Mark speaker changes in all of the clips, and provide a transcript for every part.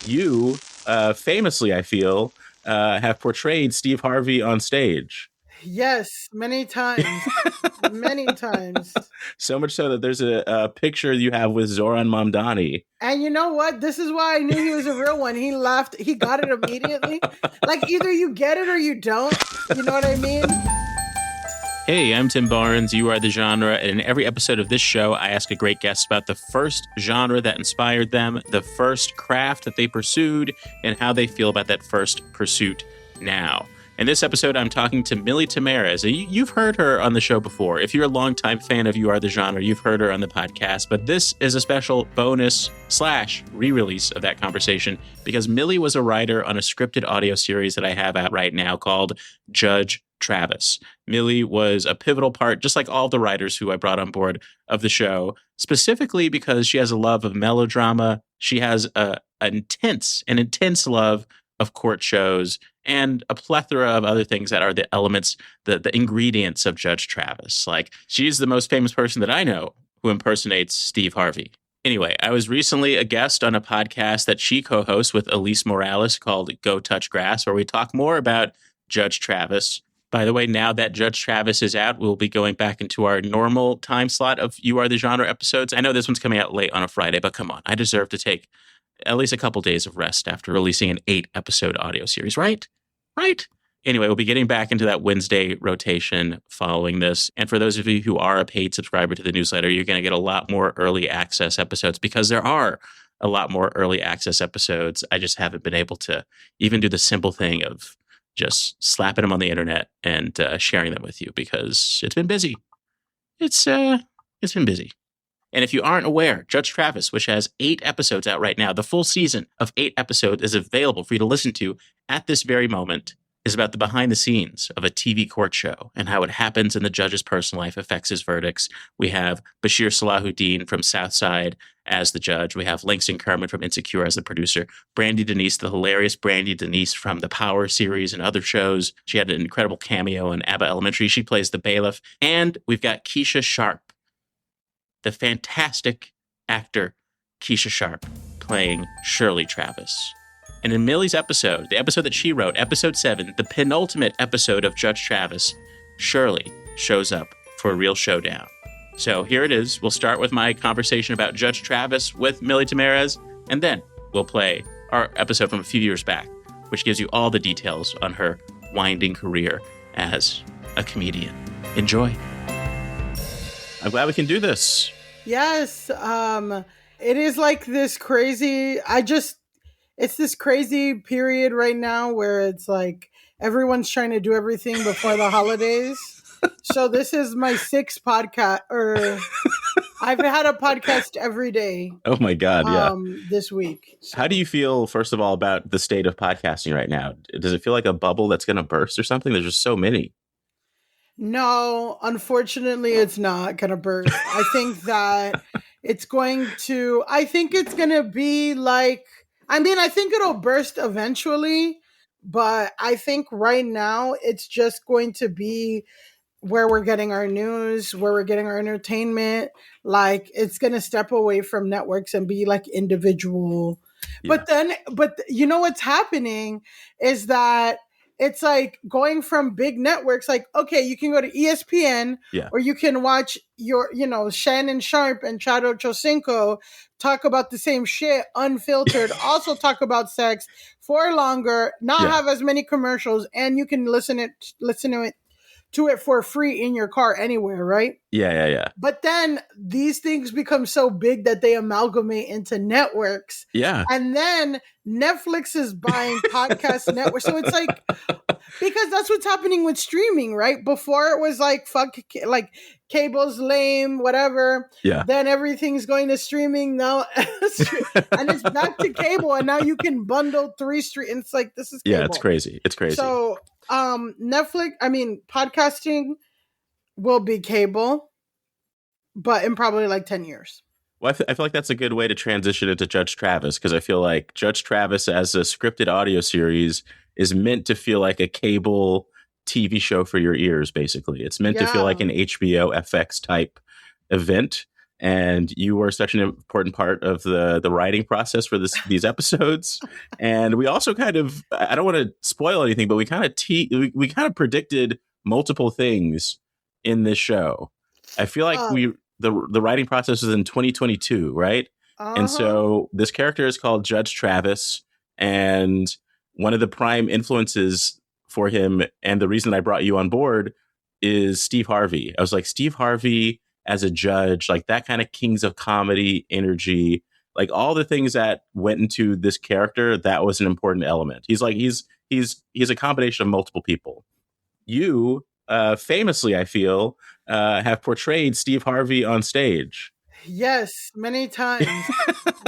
Speaker 1: you famously, I feel, have portrayed Steve Harvey on stage.
Speaker 2: Yes, many times. Many times.
Speaker 1: So much so that there's a picture you have with Zoran Mamdani.
Speaker 2: And you know what? This is why I knew he was a real one. He laughed. He got it immediately. Like either you get it or you don't. You know what I mean?
Speaker 1: Hey, I'm Tim Barnes. You are the genre. And in every episode of this show, I ask a great guest about the first genre that inspired them, the first craft that they pursued, and how they feel about that first pursuit now. In this episode, I'm talking to Millie Tamarez. You've heard her on the show before. If you're a longtime fan of You Are the Genre, you've heard her on the podcast. But this is a special bonus / re-release of that conversation because Millie was a writer on a scripted audio series that I have out right now called Judge Travis. Millie was a pivotal part, just like all the writers who I brought on board of the show, specifically because she has a love of melodrama. She has an intense love of court shows and a plethora of other things that are the elements, the ingredients of Judge Travis. Like, she's the most famous person that I know who impersonates Steve Harvey. Anyway, I was recently a guest on a podcast that she co-hosts with Elise Morales called Go Touch Grass, where we talk more about Judge Travis. By the way, now that Judge Travis is out, we'll be going back into our normal time slot of You Are the Genre episodes. I know this one's coming out late on a Friday, but come on, I deserve to take at least a couple days of rest after releasing an 8-episode audio series, right? Right? Anyway, we'll be getting back into that Wednesday rotation following this. And for those of you who are a paid subscriber to the newsletter, you're going to get a lot more early access episodes because there are a lot more early access episodes. I just haven't been able to even do the simple thing of just slapping them on the internet and sharing them with you because it's been busy. It's been busy. And if you aren't aware, Judge Travis, which has 8 episodes out right now, the full season of 8 episodes is available for you to listen to at this very moment, is about the behind the scenes of a TV court show and how it happens in the judge's personal life affects his verdicts. We have Bashir Salahuddin from Southside as the judge. We have Langston Kerman from Insecure as the producer. Brandy Denise, the hilarious Brandy Denise from the Power series and other shows. She had an incredible cameo in Abba Elementary. She plays the bailiff. And we've got Keisha Sharp, the fantastic actor Keisha Sharp, playing Shirley Travis. And in Millie's episode, the episode that she wrote, episode 7, the penultimate episode of Judge Travis, Shirley shows up for a real showdown. So here it is. We'll start with my conversation about Judge Travis with Millie Tamarez, and then we'll play our episode from a few years back, which gives you all the details on her winding career as a comedian. Enjoy. I'm glad we can do this.
Speaker 2: Yes. It is like this crazy, it's this crazy period right now where it's like everyone's trying to do everything before the holidays. So this is my 6th podcast, or I've had a podcast every day.
Speaker 1: Oh my God, yeah.
Speaker 2: This week. So.
Speaker 1: How do you feel, first of all, about the state of podcasting right now? Does it feel like a bubble that's going to burst or something? There's just so many.
Speaker 2: No, unfortunately, it's not going to burst. I think that I think it's going to be like, I think it'll burst eventually, but I think right now it's just going to be where we're getting our news, where we're getting our entertainment. Like, it's going to step away from networks and be like individual. Yeah. But you know what's happening is that it's like going from big networks, like, okay, you can go to ESPN, or you can watch Shannon Sharp and Chad Ochocinco talk about the same shit, unfiltered, also talk about sex for longer, not have as many commercials, and you can listen to it for free in your car anywhere, right?
Speaker 1: Yeah.
Speaker 2: But then these things become so big that they amalgamate into networks.
Speaker 1: Yeah.
Speaker 2: And then Netflix is buying podcast networks. So it's like, because that's what's happening with streaming, right? Before it was like, fuck, like cable's lame, whatever.
Speaker 1: Yeah.
Speaker 2: Then everything's going to streaming now. And it's back to cable. And now you can bundle 3 streams. It's like, this is cable.
Speaker 1: Yeah, it's crazy. It's crazy.
Speaker 2: So podcasting will be cable, but in probably like 10 years.
Speaker 1: Well, I feel like that's a good way to transition into Judge Travis, because I feel like Judge Travis as a scripted audio series is meant to feel like a cable TV show for your ears, basically. It's meant to feel like an HBO FX type event. and you were such an important part of the writing process for these episodes. And we also kind of, I don't want to spoil anything, but we kind of we kind of predicted multiple things in this show. I feel like
Speaker 2: Oh,
Speaker 1: the writing process was in 2022, right? And
Speaker 2: uh-huh.
Speaker 1: so this character is called Judge Travis, and one of the prime influences for him, and the reason I brought you on board, is Steve Harvey. I was like, Steve Harvey as a judge, like that kind of Kings of Comedy energy, like all the things that went into this character, that was an important element. He's a combination of multiple people. You famously, I feel, have portrayed Steve Harvey on stage.
Speaker 2: Yes, many times.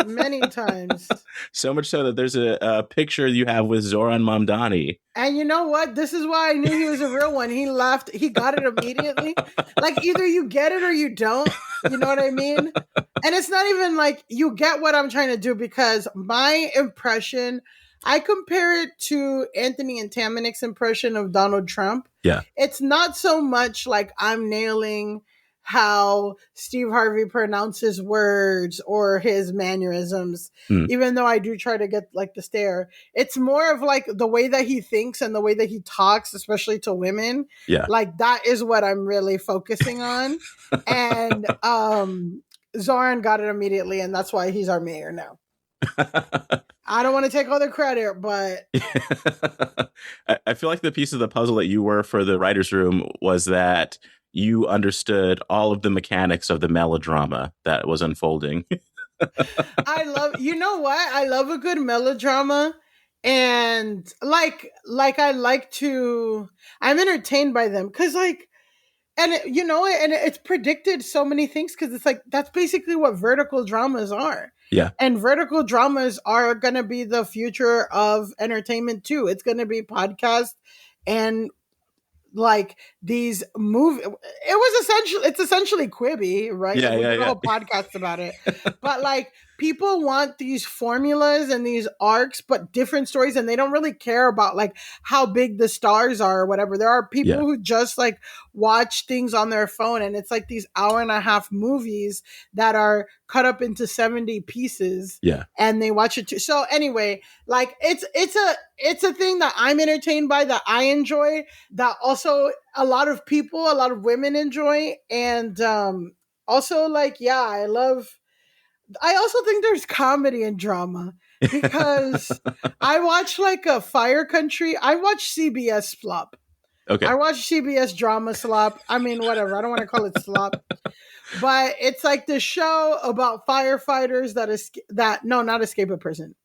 Speaker 2: Many times.
Speaker 1: So much so that there's a picture you have with Zoran Mamdani.
Speaker 2: And you know what? This is why I knew he was a real one. He laughed. He got it immediately. Like either you get it or you don't. You know what I mean? And it's not even like you get what I'm trying to do, because my impression, I compare it to Anthony and Tamanek's impression of Donald Trump.
Speaker 1: Yeah.
Speaker 2: It's not so much like I'm nailing how Steve Harvey pronounces words or his mannerisms,
Speaker 1: Mm.
Speaker 2: even though I do try to get like the stare. It's more of like the way that he thinks and the way that he talks, especially to women.
Speaker 1: Yeah.
Speaker 2: Like that is what I'm really focusing on. And Zoran got it immediately, and that's why he's our mayor now. I don't want to take all the credit, but
Speaker 1: I feel like the piece of the puzzle that you were for the writer's room was that you understood all of the mechanics of the melodrama that was unfolding.
Speaker 2: I love, you know what? I love a good melodrama. And I like to, I'm entertained by them because like, and you know, and it's predicted so many things because it's like that's basically what vertical dramas are.
Speaker 1: Yeah.
Speaker 2: And vertical dramas are going to be the future of entertainment too. It's going to be podcast and like these movie, it's essentially Quibi, right?
Speaker 1: Yeah,
Speaker 2: Like we
Speaker 1: yeah,
Speaker 2: did a
Speaker 1: yeah.
Speaker 2: whole podcast about it. But like people want these formulas and these arcs but different stories, and they don't really care about like how big the stars are or whatever. There are people
Speaker 1: Yeah.
Speaker 2: who just like watch things on their phone, and it's like these hour and a half movies that are cut up into 70 pieces,
Speaker 1: Yeah.
Speaker 2: and they watch it too. So anyway, like it's a thing that I'm entertained by, that I enjoy, that also a lot of people, a lot of women enjoy. And also like, yeah, I also think there's comedy and drama because I watch like a Fire Country. I watch CBS Slop.
Speaker 1: Okay.
Speaker 2: I watch CBS Drama Slop. I mean, whatever. I don't want to call it slop, but it's like the show about firefighters that no, not escape a prison.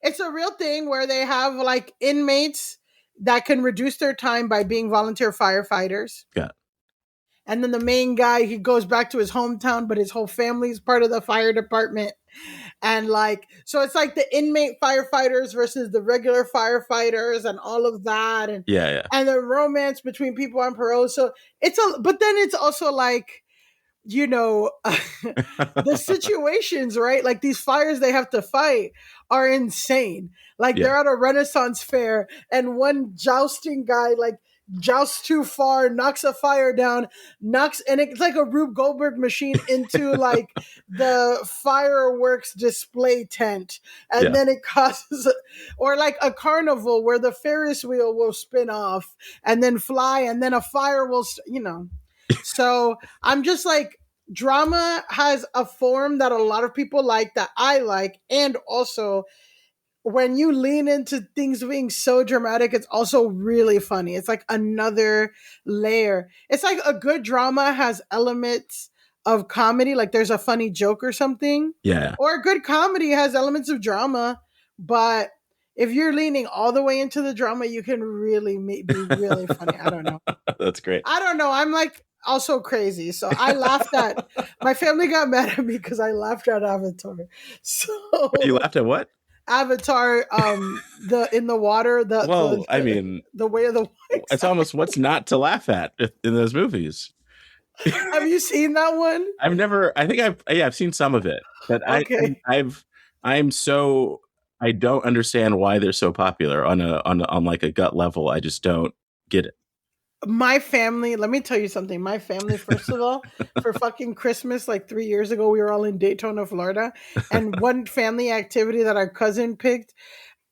Speaker 2: It's a real thing where they have like inmates that can reduce their time by being volunteer firefighters.
Speaker 1: Yeah.
Speaker 2: And then the main guy, he goes back to his hometown, but his whole family is part of the fire department. And like, so it's like the inmate firefighters versus the regular firefighters and all of that. And,
Speaker 1: Yeah.
Speaker 2: and the romance between people on parole. So but then it's also like, you know, the situations, right? Like these fires they have to fight are insane. Like
Speaker 1: Yeah.
Speaker 2: they're at a Renaissance fair and one jousting guy like jousts too far, knocks a fire down, and it's like a Rube Goldberg machine into like the fireworks display tent. And
Speaker 1: Yeah.
Speaker 2: then it causes, or like a carnival where the Ferris wheel will spin off and then fly and then a fire will, you know. So I'm just like, drama has a form that a lot of people like, that I like. And also, when you lean into things being so dramatic, it's also really funny. It's like another layer. It's like a good drama has elements of comedy, like there's a funny joke or something.
Speaker 1: Yeah.
Speaker 2: Or a good comedy has elements of drama. But if you're leaning all the way into the drama, you can really be really funny. I don't know.
Speaker 1: That's great.
Speaker 2: I don't know. I'm like also crazy. So I laughed at, my family got mad at me because I laughed at Avatar. So
Speaker 1: You laughed at what?
Speaker 2: Avatar, the in the water,
Speaker 1: Well, I mean,
Speaker 2: the way of the
Speaker 1: it's almost what's not to laugh at in those movies.
Speaker 2: Have you seen that one?
Speaker 1: I've never. I think I've seen some of it, but
Speaker 2: Okay.
Speaker 1: I don't understand why they're so popular on like a gut level. I just don't get it.
Speaker 2: My family, let me tell you something. My family, first of all, for fucking Christmas, like 3 years ago, we were all in Daytona, Florida. And one family activity that our cousin picked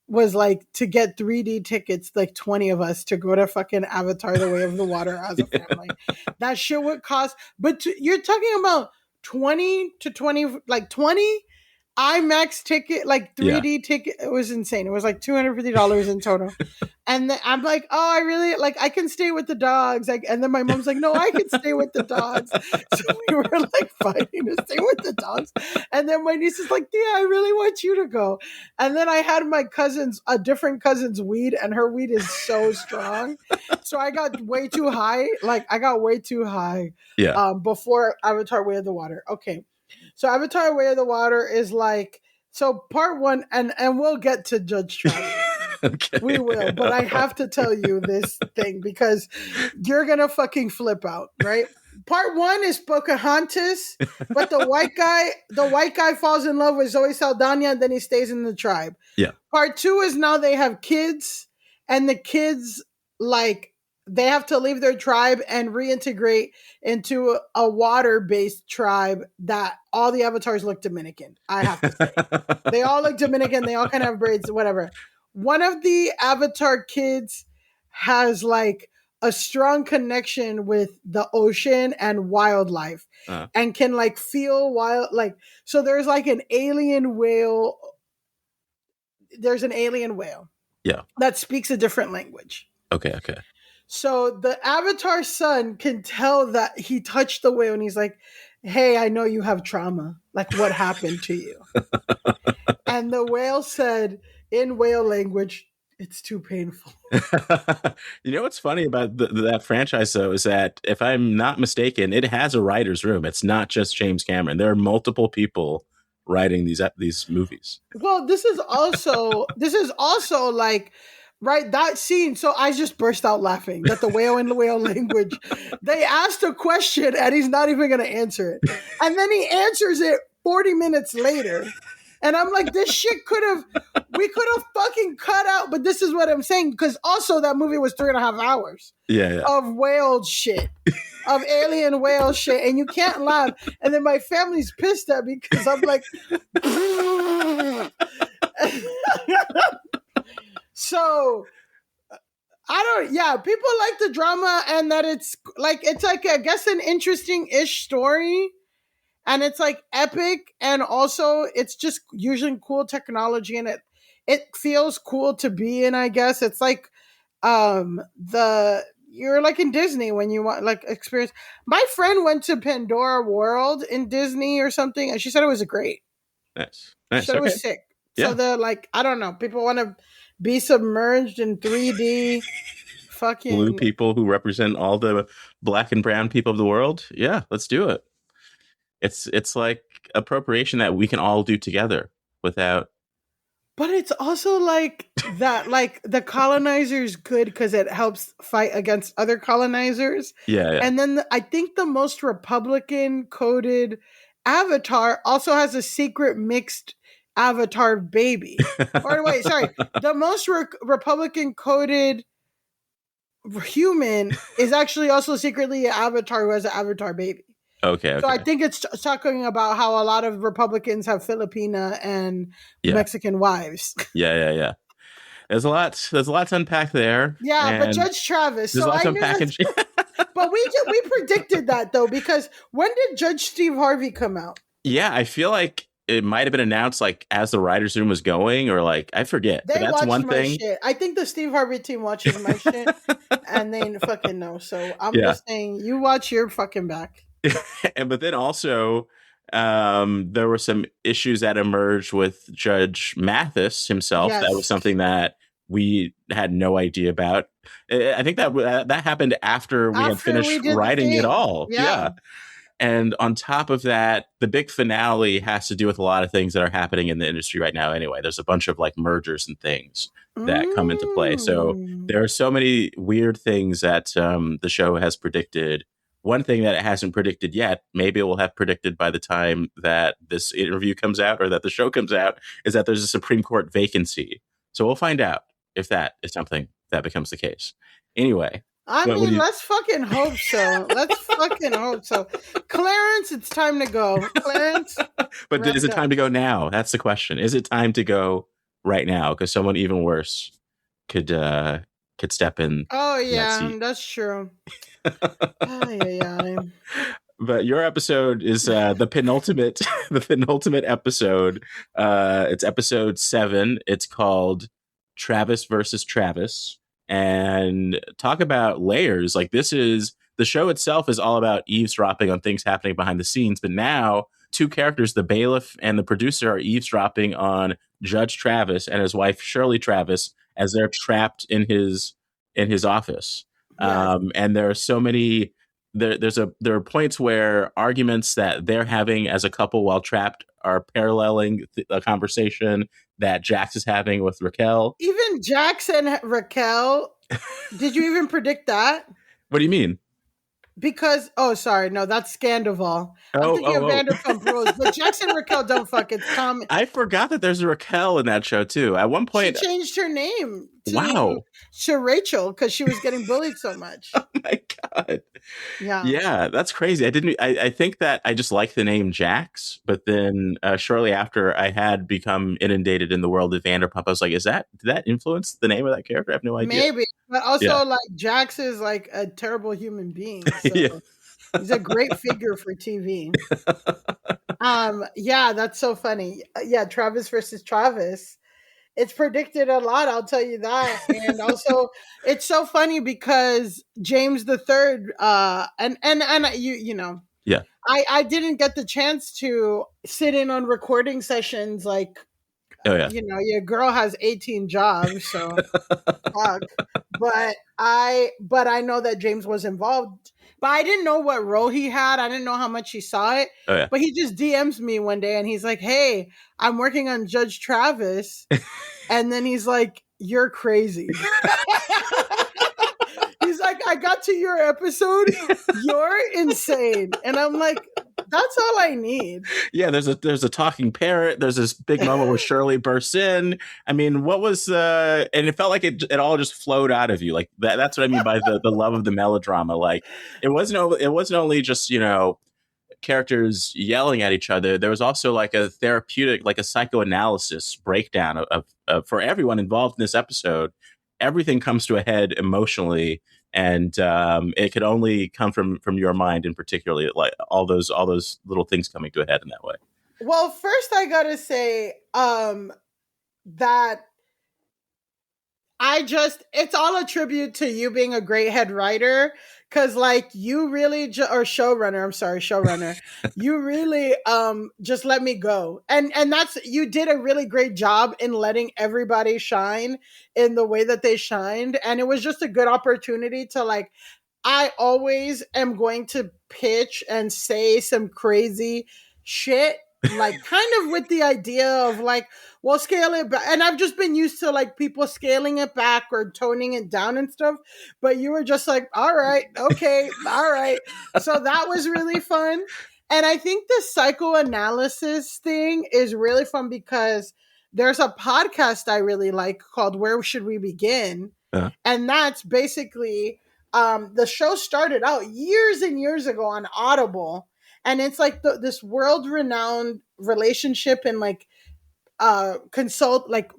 Speaker 2: was like to get 3D tickets, like 20 of us, to go to fucking Avatar The Way of the Water as a family. That shit would cost, but you're talking about 20 to 20, like 20 IMAX ticket, like
Speaker 1: Yeah.
Speaker 2: 3D ticket. It was insane. It was like $250 in total. And then I'm like, oh, I really like, I can stay with the dogs. Like, and then my mom's like, no, I can stay with the dogs. So we were like fighting to stay with the dogs. And then my niece is like, yeah, I really want you to go. And then I had my cousin's, a different cousin's weed, and her weed is so strong. So I got way too high. Like, I got way too high
Speaker 1: Yeah.
Speaker 2: before Avatar Way of the Water. Okay. So Avatar Way of the Water is like, so part one, and we'll get to Judge Travis.
Speaker 1: Okay.
Speaker 2: We will, but I have to tell you this thing because you're gonna fucking flip out, right? Part one is Pocahontas, but the white guy falls in love with Zoe Saldana, and then he stays in the tribe.
Speaker 1: Yeah.
Speaker 2: Part two is now they have kids, and the kids, like, they have to leave their tribe and reintegrate into a water-based tribe that all the avatars look Dominican. I have to say, they all look Dominican. They all kind of have braids, whatever. One of the Avatar kids has like a strong connection with the ocean and wildlife,
Speaker 1: uh,
Speaker 2: and can like feel wild, like, so there's like an alien whale. There's an alien whale
Speaker 1: yeah.
Speaker 2: that speaks a different language.
Speaker 1: Okay. Okay.
Speaker 2: So the Avatar son can tell that he touched the whale, and he's like, hey, I know you have trauma. Like, what happened to you? And the whale said in whale language, it's too painful.
Speaker 1: You know what's funny about that franchise, though, is that if I'm not mistaken, it has a writer's room. It's not just James Cameron. There are multiple people writing these movies.
Speaker 2: Well, this is also like, right, that scene. So I just burst out laughing that the whale in the whale language, they asked a question and he's not even going to answer it. And then he answers it 40 minutes later. And I'm like, we could have fucking cut out, but this is what I'm saying. Because also that movie was 3.5 hours
Speaker 1: Yeah.
Speaker 2: of whale shit, of alien whale shit. And you can't laugh. And then my family's pissed at me because I'm like, so people like the drama, and that it's like, I guess, an interesting-ish story. And it's like epic, and also it's just using cool technology, and it feels cool to be in, I guess. It's like the you're like in Disney when you want like experience. My friend went to Pandora World in Disney or something, and she said it was great.
Speaker 1: Nice.
Speaker 2: She
Speaker 1: Nice.
Speaker 2: said it
Speaker 1: Okay.
Speaker 2: was sick.
Speaker 1: Yeah.
Speaker 2: So they're like, I don't know, people want to be submerged in 3D fucking
Speaker 1: Blue people who represent all the black and brown people of the world. Yeah, let's do it. It's like appropriation that we can all do together without.
Speaker 2: But it's also like that, like the colonizer's good because it helps fight against other colonizers.
Speaker 1: Yeah. Yeah.
Speaker 2: And then I think the most Republican coded avatar also has a secret mixed avatar baby. Or wait, sorry. The most Republican coded human is actually also secretly an avatar who has an avatar baby.
Speaker 1: Okay. Okay.
Speaker 2: So I think it's talking about how a lot of Republicans have Filipina and
Speaker 1: Yeah.
Speaker 2: Mexican wives.
Speaker 1: Yeah. Yeah. There's a lot to unpack there.
Speaker 2: Yeah, but
Speaker 1: and
Speaker 2: Judge Travis.
Speaker 1: there's
Speaker 2: So
Speaker 1: a lot
Speaker 2: I
Speaker 1: to
Speaker 2: knew
Speaker 1: unpack.
Speaker 2: but we predicted that though, because when did Judge Steve Harvey come out?
Speaker 1: Yeah, I feel like it might have been announced like as the writers' room was going, or like I forget.
Speaker 2: They
Speaker 1: but that's
Speaker 2: watched
Speaker 1: one
Speaker 2: my
Speaker 1: thing.
Speaker 2: shit. I think the Steve Harvey team watches my shit, and they fucking know. So I'm
Speaker 1: Yeah.
Speaker 2: just saying, you watch your fucking back.
Speaker 1: But then also, there were some issues that emerged with Judge Mathis himself.
Speaker 2: Yes.
Speaker 1: That was something that we had no idea about. I think that happened after we had
Speaker 2: After
Speaker 1: finished
Speaker 2: we did the
Speaker 1: writing it
Speaker 2: thing.
Speaker 1: all.
Speaker 2: Yeah.
Speaker 1: And on top of that, the big finale has to do with a lot of things that are happening in the industry right now. Anyway, there's a bunch of like mergers and things that come into play. So there are so many weird things that the show has predicted. One thing that it hasn't predicted yet, maybe it will have predicted by the time that this interview comes out or that the show comes out, is that there's a Supreme Court vacancy. So we'll find out if that is something that becomes the case. Anyway.
Speaker 2: I
Speaker 1: What do
Speaker 2: mean,
Speaker 1: you?
Speaker 2: let's fucking hope so. Let's fucking hope so. Clarence, it's time to go. Clarence,
Speaker 1: But
Speaker 2: wrap
Speaker 1: is
Speaker 2: it
Speaker 1: it
Speaker 2: up.
Speaker 1: time to go now? That's the question. Is it time to go right now? Because someone even worse could step in
Speaker 2: Oh
Speaker 1: that
Speaker 2: yeah,
Speaker 1: seat.
Speaker 2: that's true. Ay, ay, ay.
Speaker 1: But your episode is the penultimate the penultimate episode. It's episode 7. It's called Travis versus Travis. And talk about layers. Like, this is the show itself is all about eavesdropping on things happening behind the scenes, but now two characters, the bailiff and the producer, are eavesdropping on Judge Travis and his wife Shirley Travis as they're trapped in his office.
Speaker 2: Yes.
Speaker 1: And there are so many there are points where arguments that they're having as a couple while trapped are paralleling a conversation that Jax is having with Raquel.
Speaker 2: Even Jackson Raquel, did you even predict that?
Speaker 1: What do you mean?
Speaker 2: Because oh sorry, no, that's Scandival. I'm
Speaker 1: Oh,
Speaker 2: thinking of
Speaker 1: oh,
Speaker 2: Vanderpump Rules, but Jackson Raquel don't fuck. It's Tom.
Speaker 1: I forgot that there's a Raquel in that show too. At one
Speaker 2: She
Speaker 1: point,
Speaker 2: changed her name
Speaker 1: wow.
Speaker 2: to Rachel because she was getting bullied so
Speaker 1: Oh
Speaker 2: much.
Speaker 1: my god.
Speaker 2: Yeah.
Speaker 1: Yeah, that's crazy. I think that I just like the name Jax, but then shortly after I had become inundated in the world of Vanderpump, I was like, did that influence the name of that character? I have no idea.
Speaker 2: Maybe. But
Speaker 1: Yeah.
Speaker 2: also like Jax is like a terrible human being. So
Speaker 1: Yeah.
Speaker 2: he's a great figure for TV. Yeah, that's so funny. Yeah, Travis versus Travis. It's predicted a lot, I'll tell you that. And also it's so funny because James the Third, and you know,
Speaker 1: Yeah.
Speaker 2: I didn't get the chance to sit in on recording sessions like
Speaker 1: Oh yeah.
Speaker 2: you know, your girl has 18 jobs, so fuck. But I know that James was involved. But I didn't know what role he had. I didn't know how much he saw it.
Speaker 1: Oh yeah.
Speaker 2: But he just DMs me one day and he's like, "Hey, I'm working on Judge Travis." And then he's like, "You're crazy." He's like, "I got to your episode. You're insane." And I'm like, "That's all I need."
Speaker 1: Yeah, there's a talking parrot. There's this big moment where Shirley bursts in. I mean, what was and it felt like it all just flowed out of you. Like that's what I mean by the love of the melodrama. Like it wasn't only just, characters yelling at each other. There was also like a therapeutic, like a psychoanalysis breakdown of for everyone involved in this episode. Everything comes to a head emotionally, and it could only come from your mind, in particularly, like all those little things coming to a head in that way.
Speaker 2: Well, first I gotta say that it's all a tribute to you being a great head writer. Cause like you really, or showrunner, I'm sorry, showrunner, you really, just let me go. And you did a really great job in letting everybody shine in the way that they shined. And it was just a good opportunity to like, I always am going to pitch and say some crazy shit, like kind of with the idea of like, well, scale it back. And I've just been used to like people scaling it back or toning it down and stuff. But you were just like, all right, okay, all right. So that was really fun. And I think the psychoanalysis thing is really fun because there's a podcast I really like called Where Should We Begin?
Speaker 1: Uh-huh.
Speaker 2: And that's basically the show started out years and years ago on Audible, and it's like this world renowned relationship and like consult like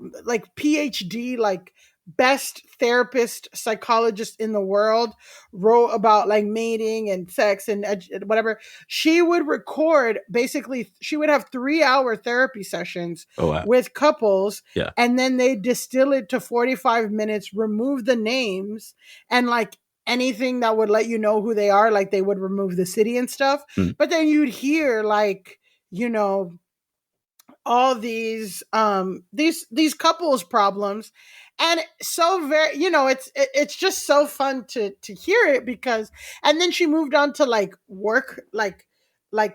Speaker 2: PhD like best therapist psychologist in the world wrote about like mating and sex and whatever. She would record, basically she would have 3-hour therapy sessions
Speaker 1: Oh wow.
Speaker 2: with couples,
Speaker 1: Yeah.
Speaker 2: and then they distill it to 45 minutes, remove the names and like anything that would let you know who they are, like they would remove the city and stuff.
Speaker 1: Mm.
Speaker 2: But then you'd hear like, you know, all these couples problems. And so very, you know, it's just so fun to hear it because, and then she moved on to like work, like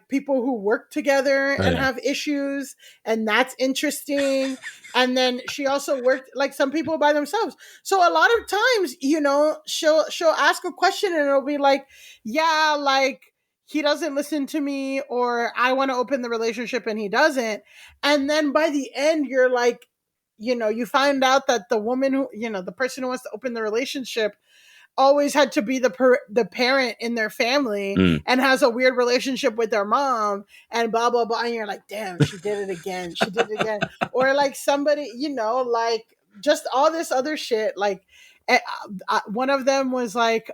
Speaker 2: people who work together
Speaker 1: Oh,
Speaker 2: and
Speaker 1: yeah.
Speaker 2: have issues, and that's interesting. And then she also worked like some people by themselves. So a lot of times, you know, she'll ask a question and it'll be like, yeah, like he doesn't listen to me, or I want to open the relationship and he doesn't. And then by the end, you're like, you know, you find out that the woman who, you know, the person who wants to open the relationship always had to be the parent in their family
Speaker 1: Mm.
Speaker 2: and has a weird relationship with their mom and blah blah blah, and you're like, damn, she did it again, she did it again. Or like somebody, like just all this other shit, like one of them was like,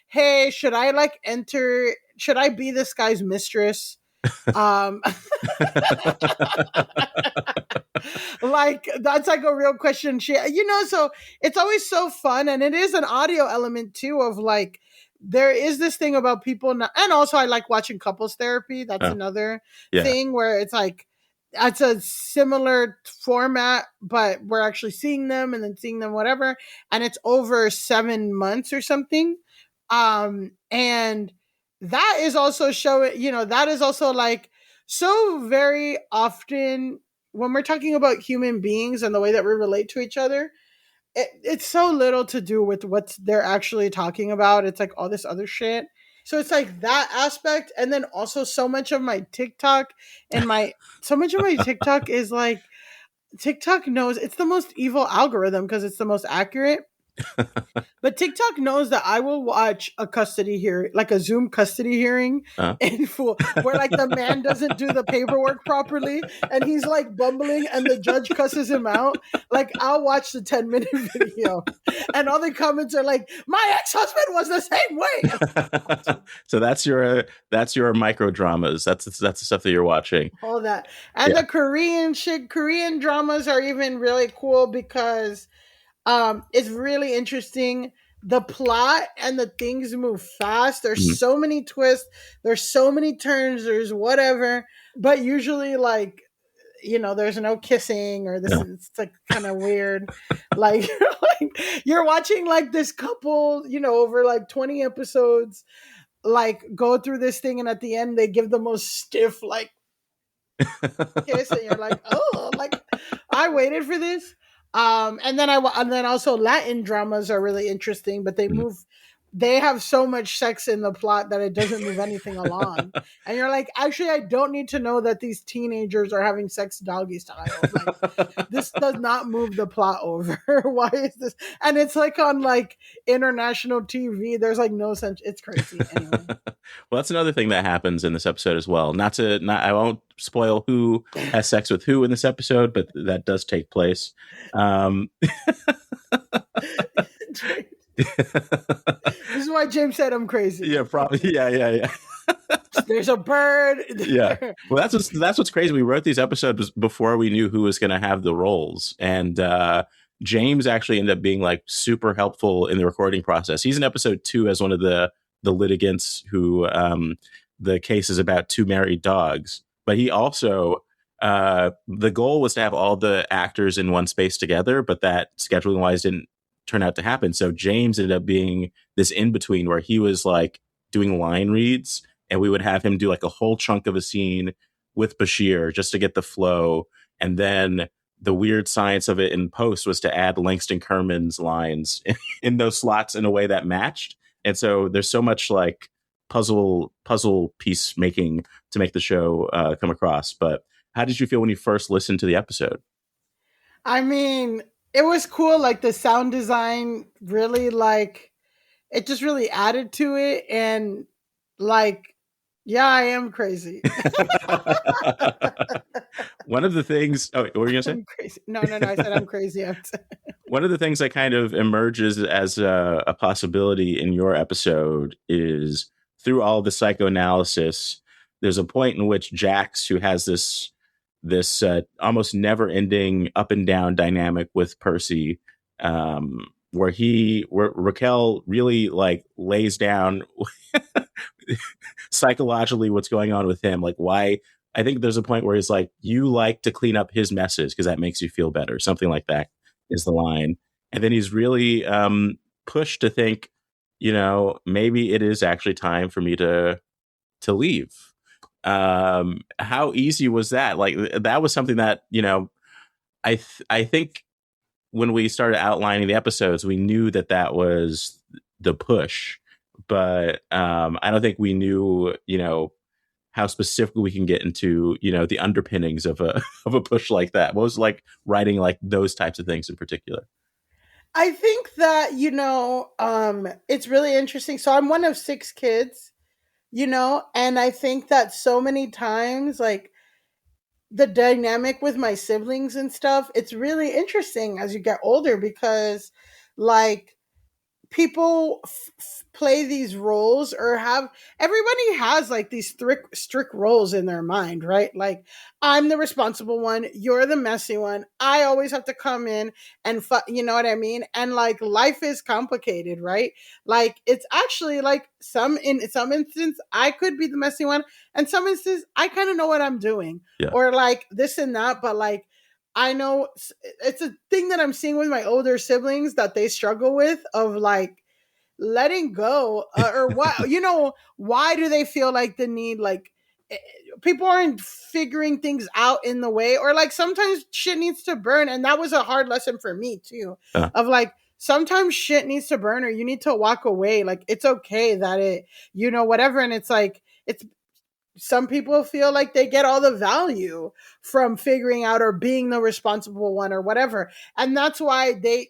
Speaker 2: hey, should I be this guy's mistress? um like that's like a real question. So it's always so fun, and it is an audio element too of like there is this thing about people not, and also I like watching couples therapy. That's
Speaker 1: Oh,
Speaker 2: another
Speaker 1: yeah.
Speaker 2: thing where it's like it's a similar format, but we're actually seeing them and then seeing them whatever, and it's over 7 months or something. And that is also showing, that is also like so very often when we're talking about human beings and the way that we relate to each other, it's so little to do with what they're actually talking about. It's like all this other shit. So it's like that aspect. And then also so much of my TikTok is like TikTok knows it's the most evil algorithm because it's the most accurate. But TikTok knows that I will watch a custody hearing, like a Zoom custody hearing,
Speaker 1: Uh,
Speaker 2: in full, where like the man doesn't do the paperwork properly and he's like bumbling and the judge cusses him out. Like I'll watch the 10-minute video and all the comments are like, my ex-husband was the same way.
Speaker 1: So that's your micro dramas. That's the stuff that you're watching.
Speaker 2: All that. And
Speaker 1: Yeah.
Speaker 2: the Korean dramas are even really cool because it's really interesting. The plot and the things move fast. There's
Speaker 1: Mhm.
Speaker 2: so many twists. There's so many turns. There's whatever. But usually, like, there's no kissing or this
Speaker 1: No.
Speaker 2: is like kind of weird. Like, you're watching like this couple, over like 20 episodes, like go through this thing, and at the end they give the most stiff like kiss, and you're like, oh, like I waited for this. And then also Latin dramas are really interesting, but
Speaker 1: Mhm.
Speaker 2: they have so much sex in the plot that it doesn't move anything along. And you're like, actually, I don't need to know that these teenagers are having sex doggy style. Like, this does not move the plot over. Why is this? And it's like on like international TV. There's like no sense. It's crazy. Anyway.
Speaker 1: Well, that's another thing that happens in this episode as well. I won't spoil who has sex with who in this episode, but that does take place.
Speaker 2: This is why James said I'm crazy.
Speaker 1: Yeah, probably. Yeah.
Speaker 2: There's a bird.
Speaker 1: Yeah. Well, that's what's crazy. We wrote these episodes before we knew who was going to have the roles, and James actually ended up being like super helpful in the recording process. He's in episode 2 as one of the litigants who the case is about 2 married dogs. But he also the goal was to have all the actors in one space together, but that scheduling wise didn't turn out to happen. So James ended up being this in between where he was like doing line reads, and we would have him do like a whole chunk of a scene with Bashir just to get the flow. And then the weird science of it in post was to add Langston Kerman's lines in those slots in a way that matched. And so there's so much like puzzle piece making to make the show come across. But how did you feel when you first listened to the episode?
Speaker 2: I mean, it was cool. Like the sound design really like it just really added to it. And like, yeah, I am crazy.
Speaker 1: One of the things, what were you going to say?
Speaker 2: I'm crazy. No. I said I'm crazy.
Speaker 1: One of the things that kind of emerges as a possibility in your episode is through all the psychoanalysis, there's a point in which Jax, who has this almost never ending up and down dynamic with Percy, where Raquel really like lays down psychologically what's going on with him. Like why, I think there's a point where he's like, you like to clean up his messes because that makes you feel better. Something like that is the line. And then he's really pushed to think, maybe it is actually time for me to leave. How easy was that? Like that was something that, I think when we started outlining the episodes, we knew that was the push, but I don't think we knew, how specifically we can get into, the underpinnings of a of a push like that. What was like writing like those types of things in particular?
Speaker 2: I think that, it's really interesting. So I'm one of six kids, and I think that so many times, like, the dynamic with my siblings and stuff, it's really interesting as you get older because, like, people play these roles or have everybody has like these strict roles in their mind, right? Like, I'm the responsible one, you're the messy one, I always have to come in and you know what I mean? And like, life is complicated, right? Like, it's actually like, in some instance I could be the messy one, and some instance I kind of know what I'm doing,
Speaker 3: Yeah.
Speaker 2: or like this and that. But like, I know it's a thing that I'm seeing with my older siblings that they struggle with, of like letting go, or what, why do they feel like the need, like, eh, people aren't figuring things out in the way, or like sometimes shit needs to burn. And that was a hard lesson for me too,
Speaker 3: Uh,
Speaker 2: of like, sometimes shit needs to burn or you need to walk away. Like, it's okay that whatever. And it's like, it's some people feel like they get all the value from figuring out or being the responsible one or whatever. And that's why they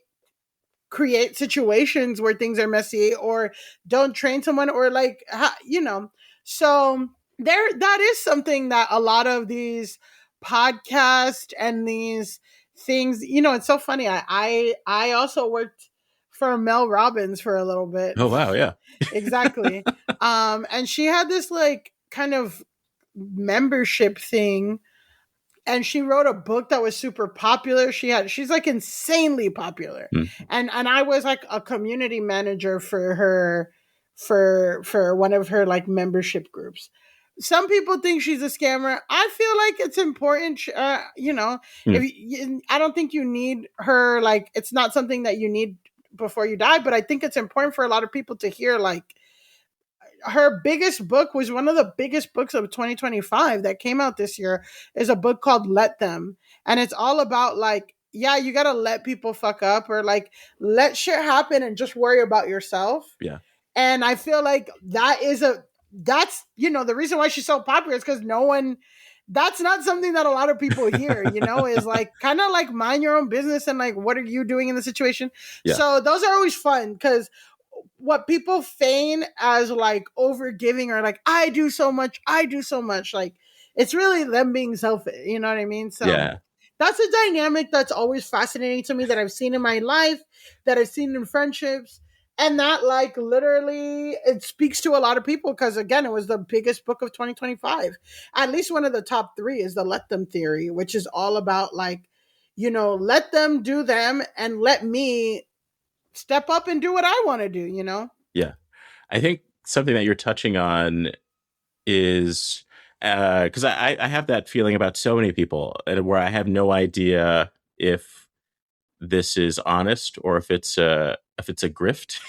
Speaker 2: create situations where things are messy, or don't train someone, or like, so that is something that a lot of these podcasts and these things, it's so funny. I also worked for Mel Robbins for a little bit.
Speaker 3: oh wow, yeah.
Speaker 2: Exactly. And she had this like kind of membership thing, and she wrote a book that was super popular. She's like insanely popular.
Speaker 3: Hmm.
Speaker 2: And I was like a community manager for her, for one of her like membership groups. Some people think she's a scammer. I feel like it's important,
Speaker 3: Hmm.
Speaker 2: if I don't think you need her, like, it's not something that you need before you die, but I think it's important for a lot of people to hear, like, her biggest book was one of the biggest books of 2025 that came out this year, is a book called Let Them. And it's all about like, yeah, you got to let people fuck up, or like, let shit happen and just worry about yourself.
Speaker 3: Yeah.
Speaker 2: And I feel like that's, the reason why she's so popular is because that's not something that a lot of people hear, is like, kind of like, mind your own business and like, what are you doing in the situation?
Speaker 3: Yeah.
Speaker 2: So those are always fun, because what people feign as like over giving, or like, I do so much, like, it's really them being selfish, you know what I mean? So
Speaker 3: Yeah.
Speaker 2: that's a dynamic that's always fascinating to me, that I've seen in my life, that I've seen in friendships, and that like literally it speaks to a lot of people, because again, it was the biggest book of 2025. At least one of the top three is the Let Them theory, which is all about like, let them do them and let me step up and do what I want to do.
Speaker 3: Yeah. I think something that you're touching on is because I have that feeling about so many people, and where I have no idea if this is honest or if it's a grift.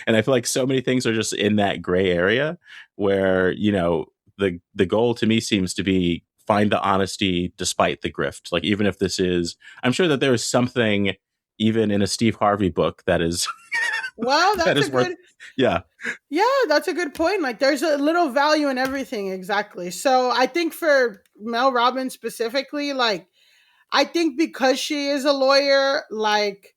Speaker 3: And I feel like so many things are just in that gray area where, the goal to me seems to be find the honesty despite the grift. Like, even if this is, I'm sure that there is something even in a Steve Harvey book that is
Speaker 2: Well,
Speaker 3: that
Speaker 2: that's a
Speaker 3: is worth.
Speaker 2: good,
Speaker 3: Yeah.
Speaker 2: yeah, that's a good point. Like, there's a little value in everything. Exactly. So I think for Mel Robbins specifically, like, I think because she is a lawyer, like,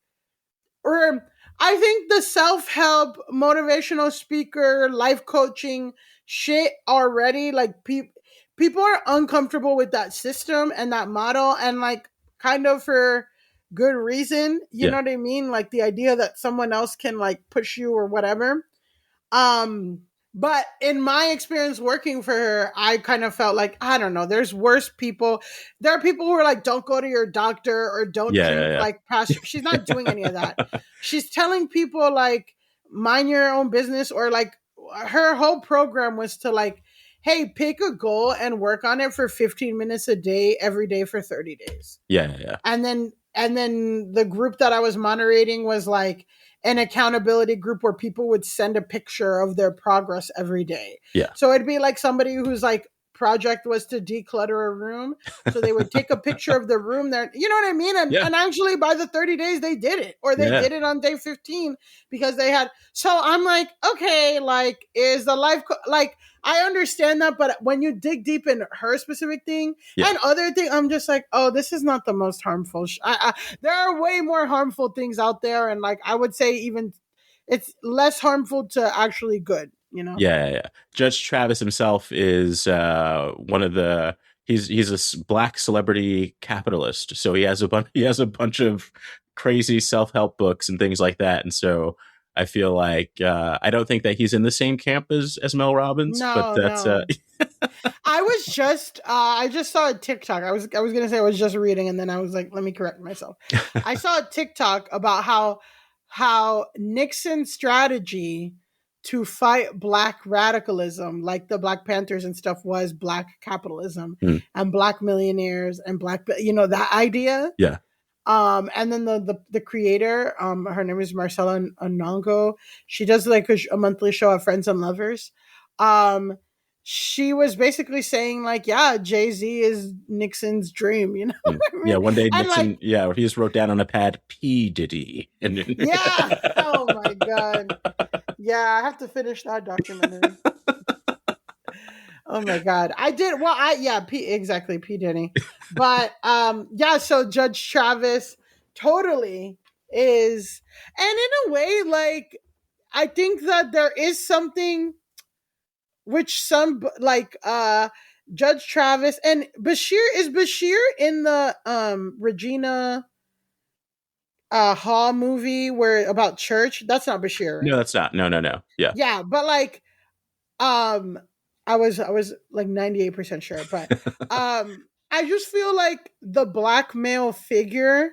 Speaker 2: or I think the self-help, motivational speaker, life coaching shit already, like, people are uncomfortable with that system and that model, and like, kind of for good reason, you
Speaker 3: Yeah.
Speaker 2: know what I mean? Like, the idea that someone else can like push you or whatever. Um, but in my experience working for her, I kind of felt like, I don't know, there's worse people. There are people who are like, don't go to your doctor, or don't
Speaker 3: Yeah.
Speaker 2: drink
Speaker 3: Yeah.
Speaker 2: like past. She's not doing any of that. She's telling people like, mind your own business, or like, her whole program was to like, hey, pick a goal and work on it for 15 minutes a day, every day for 30 days.
Speaker 3: Yeah. Yeah. Yeah.
Speaker 2: And then the group that I was moderating was like an accountability group where people would send a picture of their progress every day.
Speaker 3: Yeah.
Speaker 2: So it'd be like somebody who's like project was to declutter a room. So they would take a picture of the room there. You know what I mean?
Speaker 3: Yeah.
Speaker 2: And actually by the 30 days they did it, or they
Speaker 3: Yeah.
Speaker 2: did it on day 15 because they had. So I'm like, okay, like is the like I understand that, but when you dig deep in her specific thing
Speaker 3: Yeah.
Speaker 2: and other thing, I'm just like, oh, this is not the most harmful. There are way more harmful things out there, and like I would say, even it's less harmful to actually good. You know?
Speaker 3: Yeah, yeah, yeah. Judge Travis himself is one of the he's a black celebrity capitalist. So he has a bunch of crazy self-help books and things like that. And so I feel like I don't think that he's in the same camp as Mel Robbins, but
Speaker 2: No,
Speaker 3: that's
Speaker 2: no. I just saw a TikTok. I was gonna say I was just reading, and then I was like, let me correct myself. I saw a TikTok about how Nixon's strategy to fight black radicalism, like the Black Panthers and stuff, was black capitalism
Speaker 3: Hmm.
Speaker 2: and black millionaires and black, that idea.
Speaker 3: Yeah.
Speaker 2: And then the creator, her name is Marcella Onongo. She does like a monthly show of Friends and Lovers. Um, she was basically saying like, yeah, Jay-Z is Nixon's dream, you know what I
Speaker 3: Yeah,
Speaker 2: mean?
Speaker 3: one day
Speaker 2: And like,
Speaker 3: Nixon, yeah, he just wrote down on a pad P Diddy. And
Speaker 2: yeah, oh my god, yeah, I have to finish that documentary. Oh my god, I did. Well, exactly, P Diddy. But yeah, so Judge Travis totally is, and in a way, like I think that there is something which some like Judge Travis and Bashir in the Regina Hall movie where about church. That's not Bashir,
Speaker 3: no,
Speaker 2: right?
Speaker 3: that's not. No, no, no. Yeah.
Speaker 2: Yeah, but like um I was like 98% sure, but I just feel like the black male figure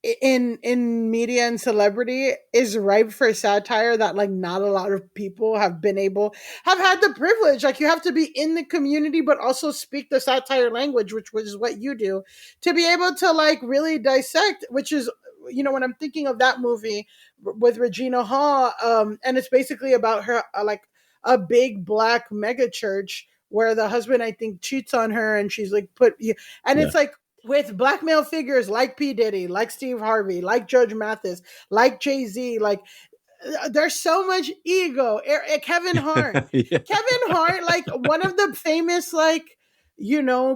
Speaker 2: in media and celebrity is ripe for satire that like not a lot of people have had the privilege. Like you have to be in the community but also speak the satire language, which is what you do, to be able to like really dissect, which is, when I'm thinking of that movie with Regina Hall, and it's basically about her, like a big black mega church where the husband, I think, cheats on her, and she's like and
Speaker 3: Yeah.
Speaker 2: it's like with black male figures like P. Diddy, like Steve Harvey, like Judge Mathis, like Jay-Z, like there's so much ego. Kevin Hart.
Speaker 3: Yeah.
Speaker 2: Kevin Hart, like one of the famous, like,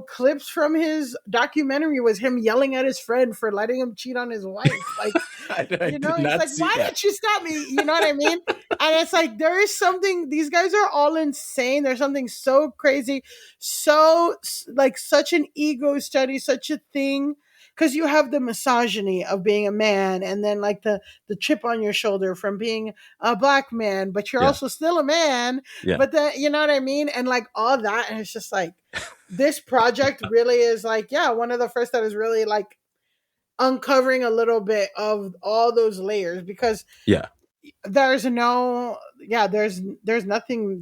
Speaker 2: clips from his documentary was him yelling at his friend for letting him cheat on his wife. Like,
Speaker 3: I did
Speaker 2: he's
Speaker 3: not
Speaker 2: like,
Speaker 3: see
Speaker 2: why
Speaker 3: that.
Speaker 2: didn't you stop me? You know what I mean? And it's like, there is something, these guys are all insane. There's something so crazy, so like such an ego study, such a thing. Because you have the misogyny of being a man, and then like the chip on your shoulder from being a black man, but you're
Speaker 3: Yeah.
Speaker 2: also still a man.
Speaker 3: Yeah.
Speaker 2: But you know what I mean? And like all that, and it's just like this project really is like, yeah, one of the first that is really like uncovering a little bit of all those layers, because
Speaker 3: Yeah.
Speaker 2: there's nothing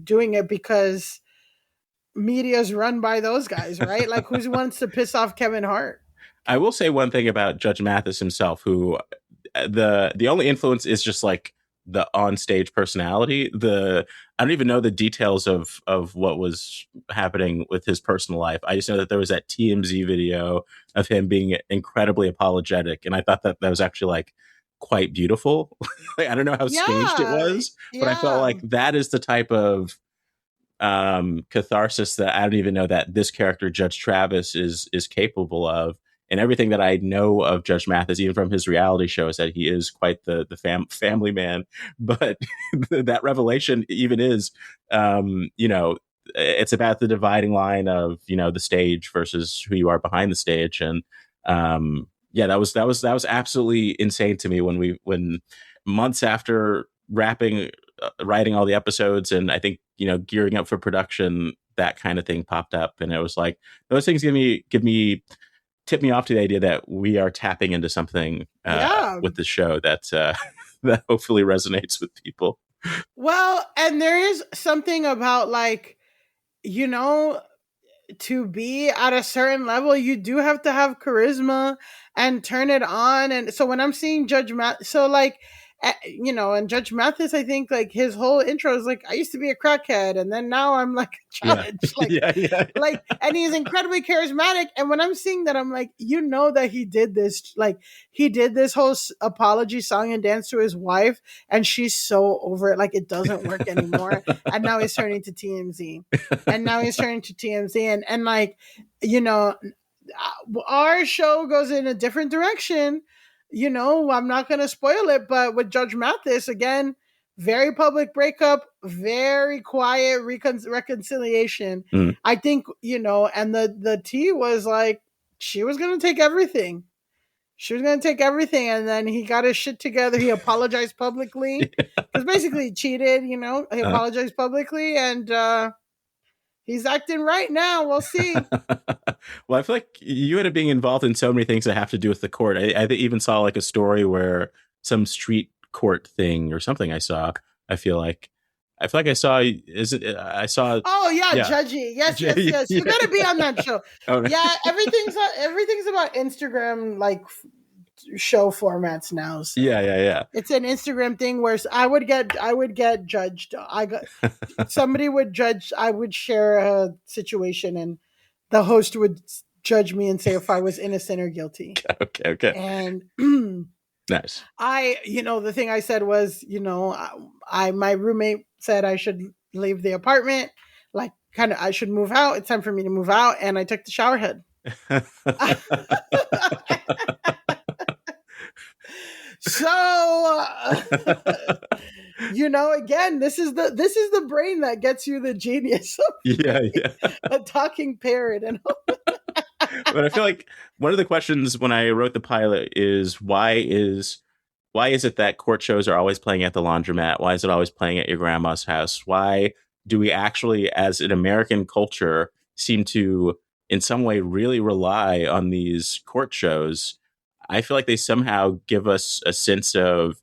Speaker 2: doing it because media's run by those guys, right? Like who wants to piss off Kevin Hart?
Speaker 3: I will say one thing about Judge Mathis himself, who the only influence is just like the on-stage personality. I don't even know the details of what was happening with his personal life. I just know that there was that TMZ video of him being incredibly apologetic, and I thought that was actually like quite beautiful. Like, I don't know how staged it was, but I felt like that is the type of catharsis that I don't even know that this character Judge Travis is capable of. And everything that I know of Judge Mathis, even from his reality show, is that he is quite the family man. But that revelation even is, it's about the dividing line of, the stage versus who you are behind the stage. And yeah, that was absolutely insane to me when months after writing all the episodes, and I think, gearing up for production, that kind of thing popped up. And it was like, those things tip me off to the idea that we are tapping into something with the show that that hopefully resonates with people.
Speaker 2: Well, and there is something about like, to be at a certain level, you do have to have charisma and turn it on. And so when I'm seeing Judge Matt, so like, you know, and Judge Mathis, I think like his whole intro is like, I used to be a crackhead and then now I'm like a judge. Like, like, and he's incredibly charismatic. And when I'm seeing that, I'm like, you know, that he did this, like he did this whole apology song and dance to his wife, and she's so over it. Like it doesn't work anymore. And now he's turning to TMZ, and like, you know, our show goes in a different direction. You know, I'm not going to spoil it, but with Judge Mathis, again, very public breakup, very quiet reconciliation.
Speaker 3: Mm.
Speaker 2: I think, you know, and the T was like, she was going to take everything. She was going to take everything. And then he got his shit together. He apologized publicly because basically he cheated, you know, he apologized publicly, and he's acting right now. We'll see.
Speaker 3: Well, I feel like you ended up being involved in so many things that have to do with the court. I even saw like a story where some street court thing or something I saw. I feel like I saw. Is it? I saw.
Speaker 2: Oh yeah, Judgy. Yes. You got to be on that show. Oh, no. Yeah, everything's about Instagram like show formats now. So.
Speaker 3: Yeah.
Speaker 2: It's an Instagram thing where I would get judged. Somebody would judge. I would share a situation, and the host would judge me and say if I was innocent or guilty.
Speaker 3: Okay.
Speaker 2: And
Speaker 3: nice.
Speaker 2: you know, the thing I said was, you know, my roommate said I should leave the apartment, like kind of I should move out. It's time for me to move out, and I took the shower head. So, you know, again, this is the brain that gets you the genius. A talking parrot. And
Speaker 3: but I feel like one of the questions when I wrote the pilot is why is it that court shows are always playing at the laundromat? Why is it always playing at your grandma's house? Why do we actually, as an American culture, seem to in some way really rely on these court shows? I feel like they somehow give us a sense of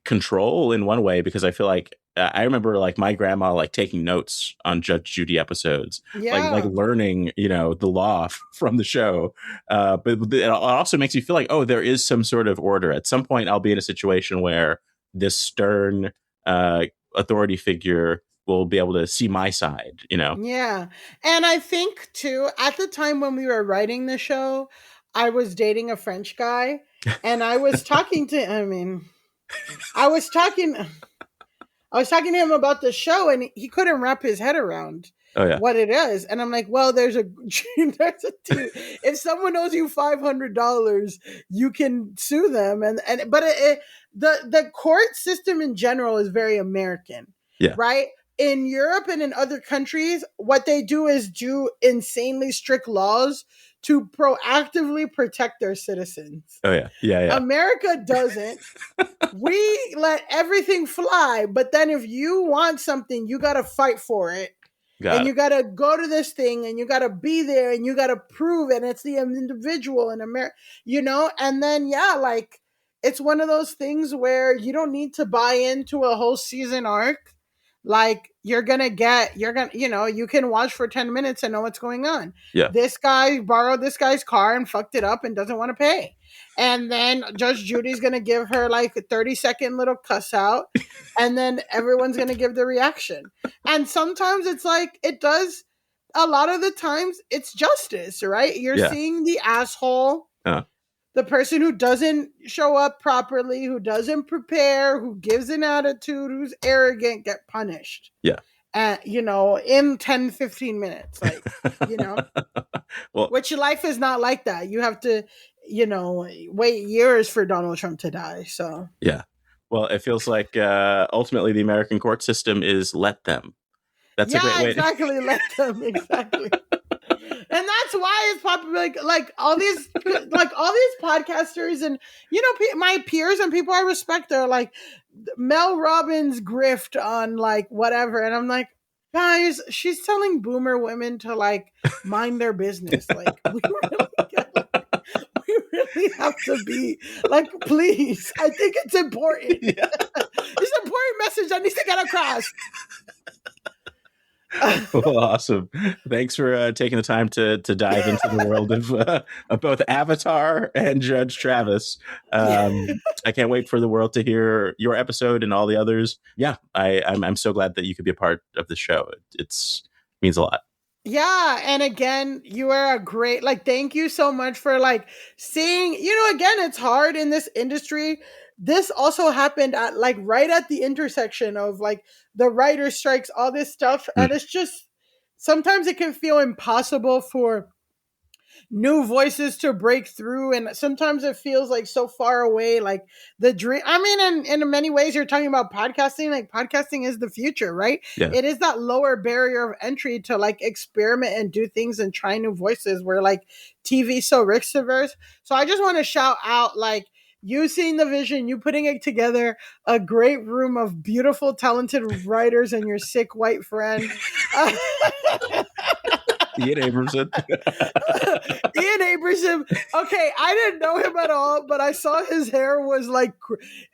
Speaker 3: control in one way, because I feel like I remember like my grandma like taking notes on Judge Judy episodes, like learning, you know, the law from the show. But it also makes you feel like, oh, there is some sort of order. At some point, I'll be in a situation where this stern authority figure will be able to see my side, you know?
Speaker 2: Yeah. And I think too, at the time when we were writing the show, I was dating a French guy, and I was talking to him to him about the show, and he couldn't wrap his head around what it is. And I'm like, well, there's a if someone owes you $500, you can sue them. But the court system in general is very American, right? In Europe and in other countries, what they do is do insanely strict laws to proactively protect their citizens.
Speaker 3: Oh yeah.
Speaker 2: America doesn't. We let everything fly, but then if you want something, you got to fight for it. You got to go to this thing, and you got to be there, and you got to prove it. And it's the individual in America, you know? And then, like, it's one of those things where you don't need to buy into a whole season arc. Like, you know, you can watch for 10 minutes and know what's going on.
Speaker 3: Yeah.
Speaker 2: This guy borrowed this guy's car and fucked it up and doesn't want to pay. And then Judge Judy's going to give her like a 30-second little cuss out. And then everyone's going to give the reaction. And sometimes it's like, a lot of the times it's justice, right? You're seeing the asshole. The person who doesn't show up properly, who doesn't prepare, who gives an attitude, who's arrogant, get punished.
Speaker 3: Yeah.
Speaker 2: You know, in 10, 15 minutes. Like, you know, which life is not like that. You have to, you know, wait years for Donald Trump to die. So,
Speaker 3: yeah. Well, it feels like ultimately the American court system is let them. That's a great way.
Speaker 2: Exactly. Let them. Exactly. And that's why it's popular. Like all these podcasters and, you know, my peers and people I respect are like Mel Robbins grift on like whatever. And I'm like, guys, she's telling boomer women to like mind their business. Like we really have to be like, please. I think it's important. Yeah. It's an important message that needs to get across.
Speaker 3: Well, awesome. Thanks for taking the time to dive into the world of both Avatar and Judge Travis. I can't wait for the world to hear your episode and all the others. Yeah, I'm so glad that you could be a part of the show. It's means a lot.
Speaker 2: Yeah, and again, you are a great, like, thank you so much for like seeing, again, it's hard in this industry. This also happened at like right at the intersection of like the writer strikes, all this stuff,
Speaker 3: Mm,
Speaker 2: and it's just sometimes it can feel impossible for new voices to break through, and sometimes it feels like so far away, like the dream. I mean, in many ways you're talking about podcasting, like podcasting is the future, right?
Speaker 3: yeah.
Speaker 2: It is that lower barrier of entry to like experiment and do things and try new voices, where like TV so risk averse. So I just want to shout out, like, you seeing the vision, you putting it together, a great room of beautiful talented writers and your sick white friend.
Speaker 3: Ian Abramson.
Speaker 2: Ian Abraham. Okay, I didn't know him at all, but I saw his hair was like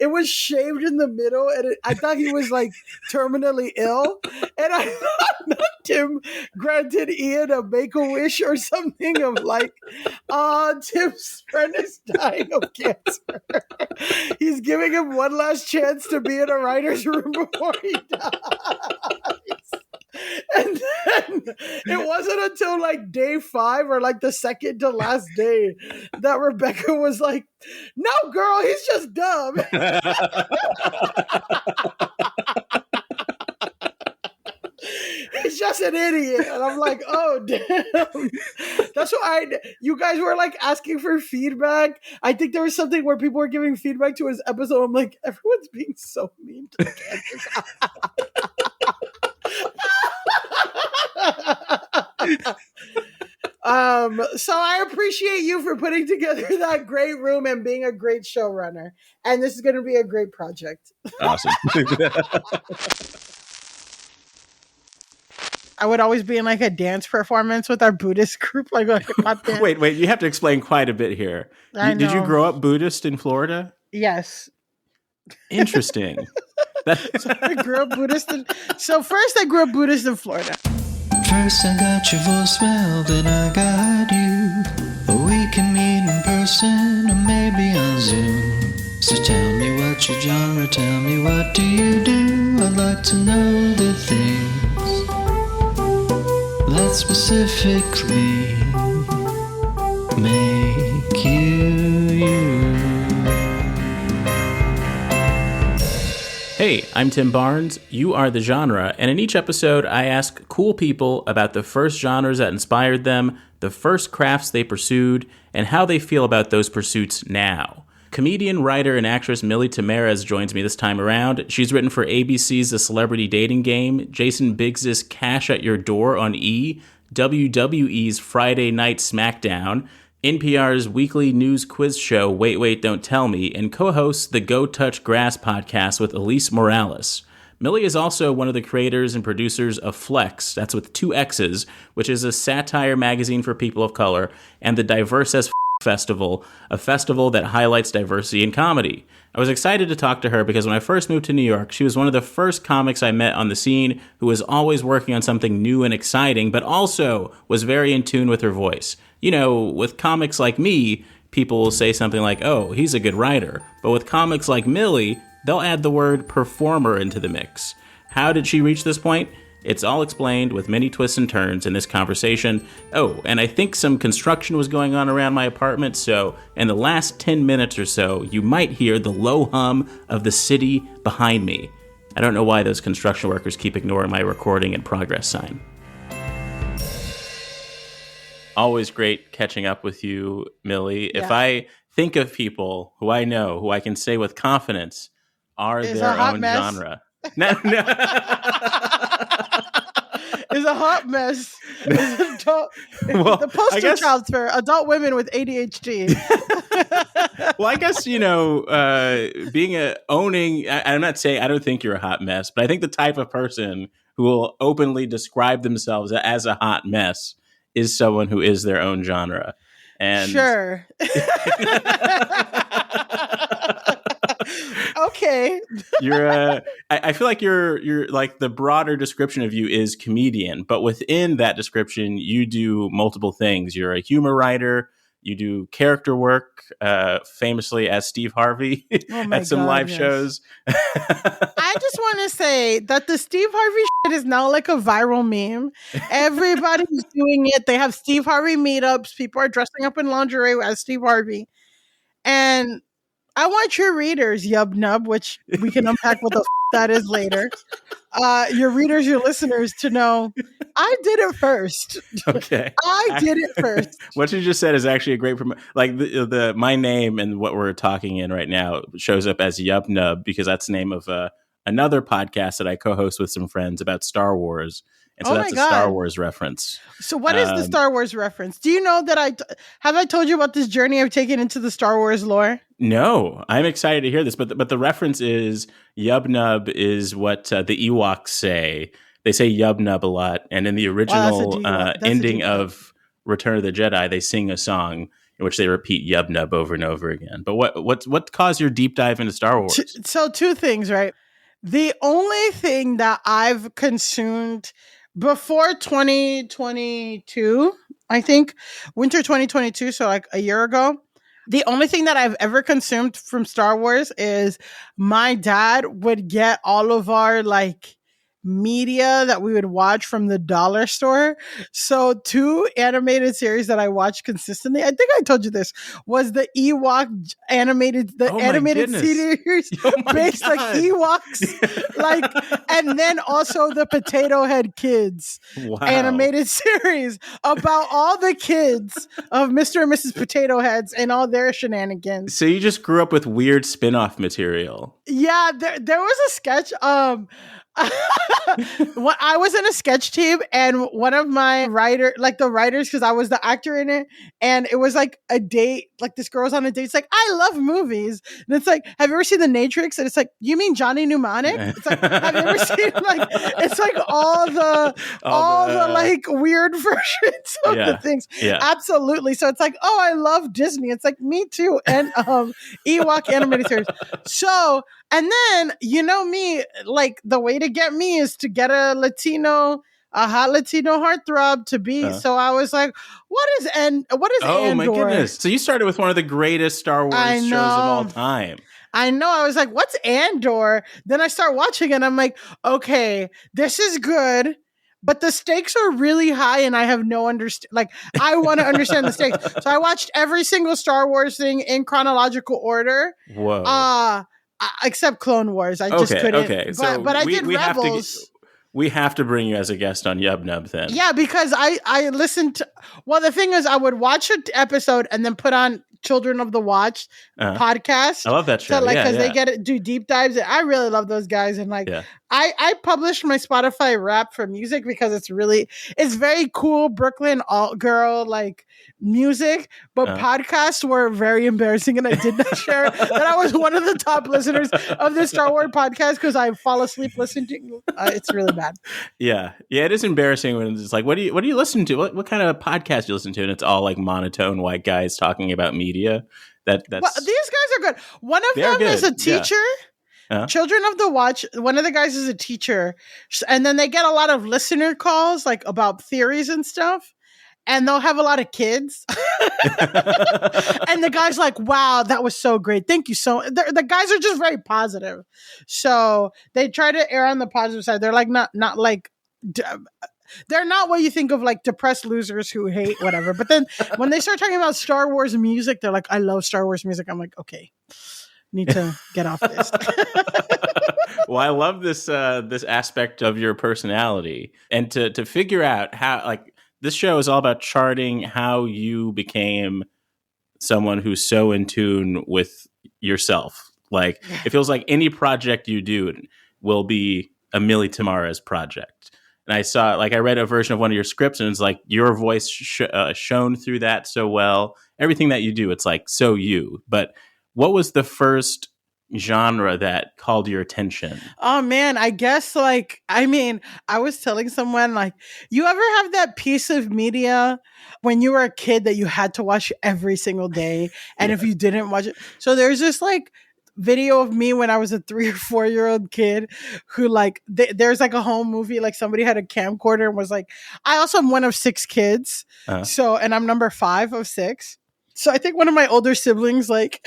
Speaker 2: it was shaved in the middle, and I thought he was like terminally ill. And I thought that Tim granted Ian a make a wish or something of like, Tim's friend is dying of cancer. He's giving him one last chance to be in a writer's room before he dies. And then it wasn't until like day 5 or like the second to last day that Rebecca was like, "No, girl, he's just dumb." He's just an idiot. And I'm like, oh, damn. That's why you guys were like asking for feedback. I think there was something where people were giving feedback to his episode. I'm like, everyone's being so mean to Candace. So I appreciate you for putting together that great room and being a great showrunner. And this is going to be a great project.
Speaker 3: Awesome.
Speaker 2: I would always be in like a dance performance with our Buddhist group, like a pop dance.
Speaker 3: Wait, you have to explain quite a bit here. Did you grow up Buddhist in Florida?
Speaker 2: Yes.
Speaker 3: Interesting.
Speaker 2: So I grew up Buddhist. So first I grew up Buddhist in Florida.
Speaker 4: First I got your voicemail, then I got you. We can meet in person or maybe on Zoom. So tell me what's your genre, tell me what do you do. I'd like to know the things that specifically make you.
Speaker 1: Hey, I'm Tim Barnes. You are the genre, and in each episode, I ask cool people about the first genres that inspired them, the first crafts they pursued, and how they feel about those pursuits now. Comedian, writer, and actress Millie Tamarez joins me this time around. She's written for ABC's The Celebrity Dating Game, Jason Biggs' Cash at Your Door on E!, WWE's Friday Night SmackDown, NPR's weekly news quiz show Wait, Wait, Don't Tell Me, and co-hosts the Go Touch Grass podcast with Elise Morales. Millie is also one of the creators and producers of Flex, that's with 2 X's, which is a satire magazine for people of color, and the Diverse as Festival, a festival that highlights diversity in comedy. I was excited to talk to her because when I first moved to New York, she was one of the first comics I met on the scene who was always working on something new and exciting, but also was very in tune with her voice. You know, with comics like me, people will say something like, oh, he's a good writer. But with comics like Millie, they'll add the word performer into the mix. How did she reach this point? It's all explained with many twists and turns in this conversation. Oh, and I think some construction was going on around my apartment, so in the last 10 minutes or so, you might hear the low hum of the city behind me. I don't know why those construction workers keep ignoring my recording in progress sign. Always great catching up with you, Millie. Yeah. If I think of people who I know, who I can say with confidence are their own genre. No.
Speaker 2: Is a hot mess. The poster child for adult women with ADHD.
Speaker 3: Well, I guess, owning. I'm not saying I don't think you're a hot mess, but I think the type of person who will openly describe themselves as a hot mess is someone who is their own genre. And
Speaker 2: sure. Okay.
Speaker 3: I feel like you're like the broader description of you is comedian, but within that description, you do multiple things. You're a humor writer. You do character work, famously as Steve Harvey
Speaker 2: Oh my
Speaker 3: at some
Speaker 2: God,
Speaker 3: live
Speaker 2: yes.
Speaker 3: shows.
Speaker 2: I just want to say that the Steve Harvey shit is now like a viral meme. Everybody's doing it. They have Steve Harvey meetups. People are dressing up in lingerie as Steve Harvey. And I want your readers, Yub Nub, which we can unpack what the that is later. Your readers, your listeners to know I did it first.
Speaker 3: Okay.
Speaker 2: I did it first.
Speaker 3: What you just said is actually a great like the my name and what we're talking in right now shows up as Yub Nub because that's the name of another podcast that I co-host with some friends about Star Wars. And so
Speaker 2: Oh
Speaker 3: that's
Speaker 2: my
Speaker 3: a Star
Speaker 2: God.
Speaker 3: Wars reference.
Speaker 2: So what is the Star Wars reference? Do you know that have I told you about this journey I've taken into the Star Wars lore?
Speaker 3: No, I'm excited to hear this, but the reference is Yub Nub is what the Ewoks say. They say Yub Nub a lot, and in the original ending of Return of the Jedi, they sing a song in which they repeat Yub Nub over and over again. But what caused your deep dive into Star Wars?
Speaker 2: So two things, right? The only thing that I've consumed before 2022, I think, winter 2022, so like a year ago, the only thing that I've ever consumed from Star Wars is my dad would get all of our like media that we would watch from the dollar store. So two animated series that I watched consistently, I think I told you this, was the Ewok animated series based like Ewoks, like, and then also the Potato Head Kids animated series about all the kids of Mr. and Mrs. Potato Heads and all their shenanigans.
Speaker 3: So you just grew up with weird spin-off material.
Speaker 2: Yeah, there was a sketch. I was in a sketch team, and one of my writers, because I was the actor in it, and it was like a date. Like this girl's on a date. It's like, I love movies, and it's like, have you ever seen The Matrix? And it's like, you mean Johnny Mnemonic? It's like, have you ever seen like? It's like all the like weird versions of the things.
Speaker 3: Yeah,
Speaker 2: absolutely. So it's like, oh, I love Disney. It's like me too, and Ewok animated series. So. And then, you know me, like the way to get me is to get a hot Latino heartthrob to be. So I was like, what is Andor?
Speaker 3: Oh my goodness. So you started with one of the greatest Star Wars shows of all time.
Speaker 2: I know. I was like, what's Andor? Then I start watching and I'm like, okay, this is good. But the stakes are really high and I have no like, I want to understand the stakes. So I watched every single Star Wars thing in chronological order.
Speaker 3: Whoa.
Speaker 2: Except Clone Wars. I just couldn't.
Speaker 3: Okay.
Speaker 2: But I did Rebels.
Speaker 3: We have to bring you as a guest on Yub Nub then.
Speaker 2: Yeah, because I listened to... Well, the thing is, I would watch an episode and then put on Children of the Watch podcast.
Speaker 3: I love that show.
Speaker 2: So, like, because they do deep dives. I really love those guys. And, like, I published my Spotify rap for music because it's very cool Brooklyn alt girl, like, music. But podcasts were very embarrassing and I did not share that I was one of the top listeners of the Star Wars podcast because I fall asleep listening to it's really bad.
Speaker 3: Yeah, it is embarrassing when it's like, what do you listen to? What kind of podcast do you listen to? And it's all like monotone white guys talking about media. Well,
Speaker 2: these guys are good. One of them is a teacher. Yeah. Children of the Watch. One of the guys is a teacher, and then they get a lot of listener calls like about theories and stuff. And they'll have a lot of kids. And the guy's like, wow, that was so great. Thank you so much. The guys are just very positive. So they try to err on the positive side. They're like, not like, they're not what you think of like depressed losers who hate whatever. But then when they start talking about Star Wars music, they're like, I love Star Wars music. I'm like, okay, need to get off this.
Speaker 3: Well, I love this aspect of your personality. And to figure out how, like, this show is all about charting how you became someone who's so in tune with yourself. Like, it feels like any project you do will be a Millie Tamarez project. And I read a version of one of your scripts and it's like your voice shone through that so well. Everything that you do, it's like so you. But what was the first genre that called your attention?
Speaker 2: Oh man, I guess I was telling someone like, you ever have that piece of media when you were a kid that you had to watch every single day, and if you didn't watch it, so there's this like video of me when I was a 3 or 4 year old kid who like there's like a home movie, like somebody had a camcorder and was like, I also am one of 6 kids. So, and I'm number 5 of 6. So I think one of my older siblings like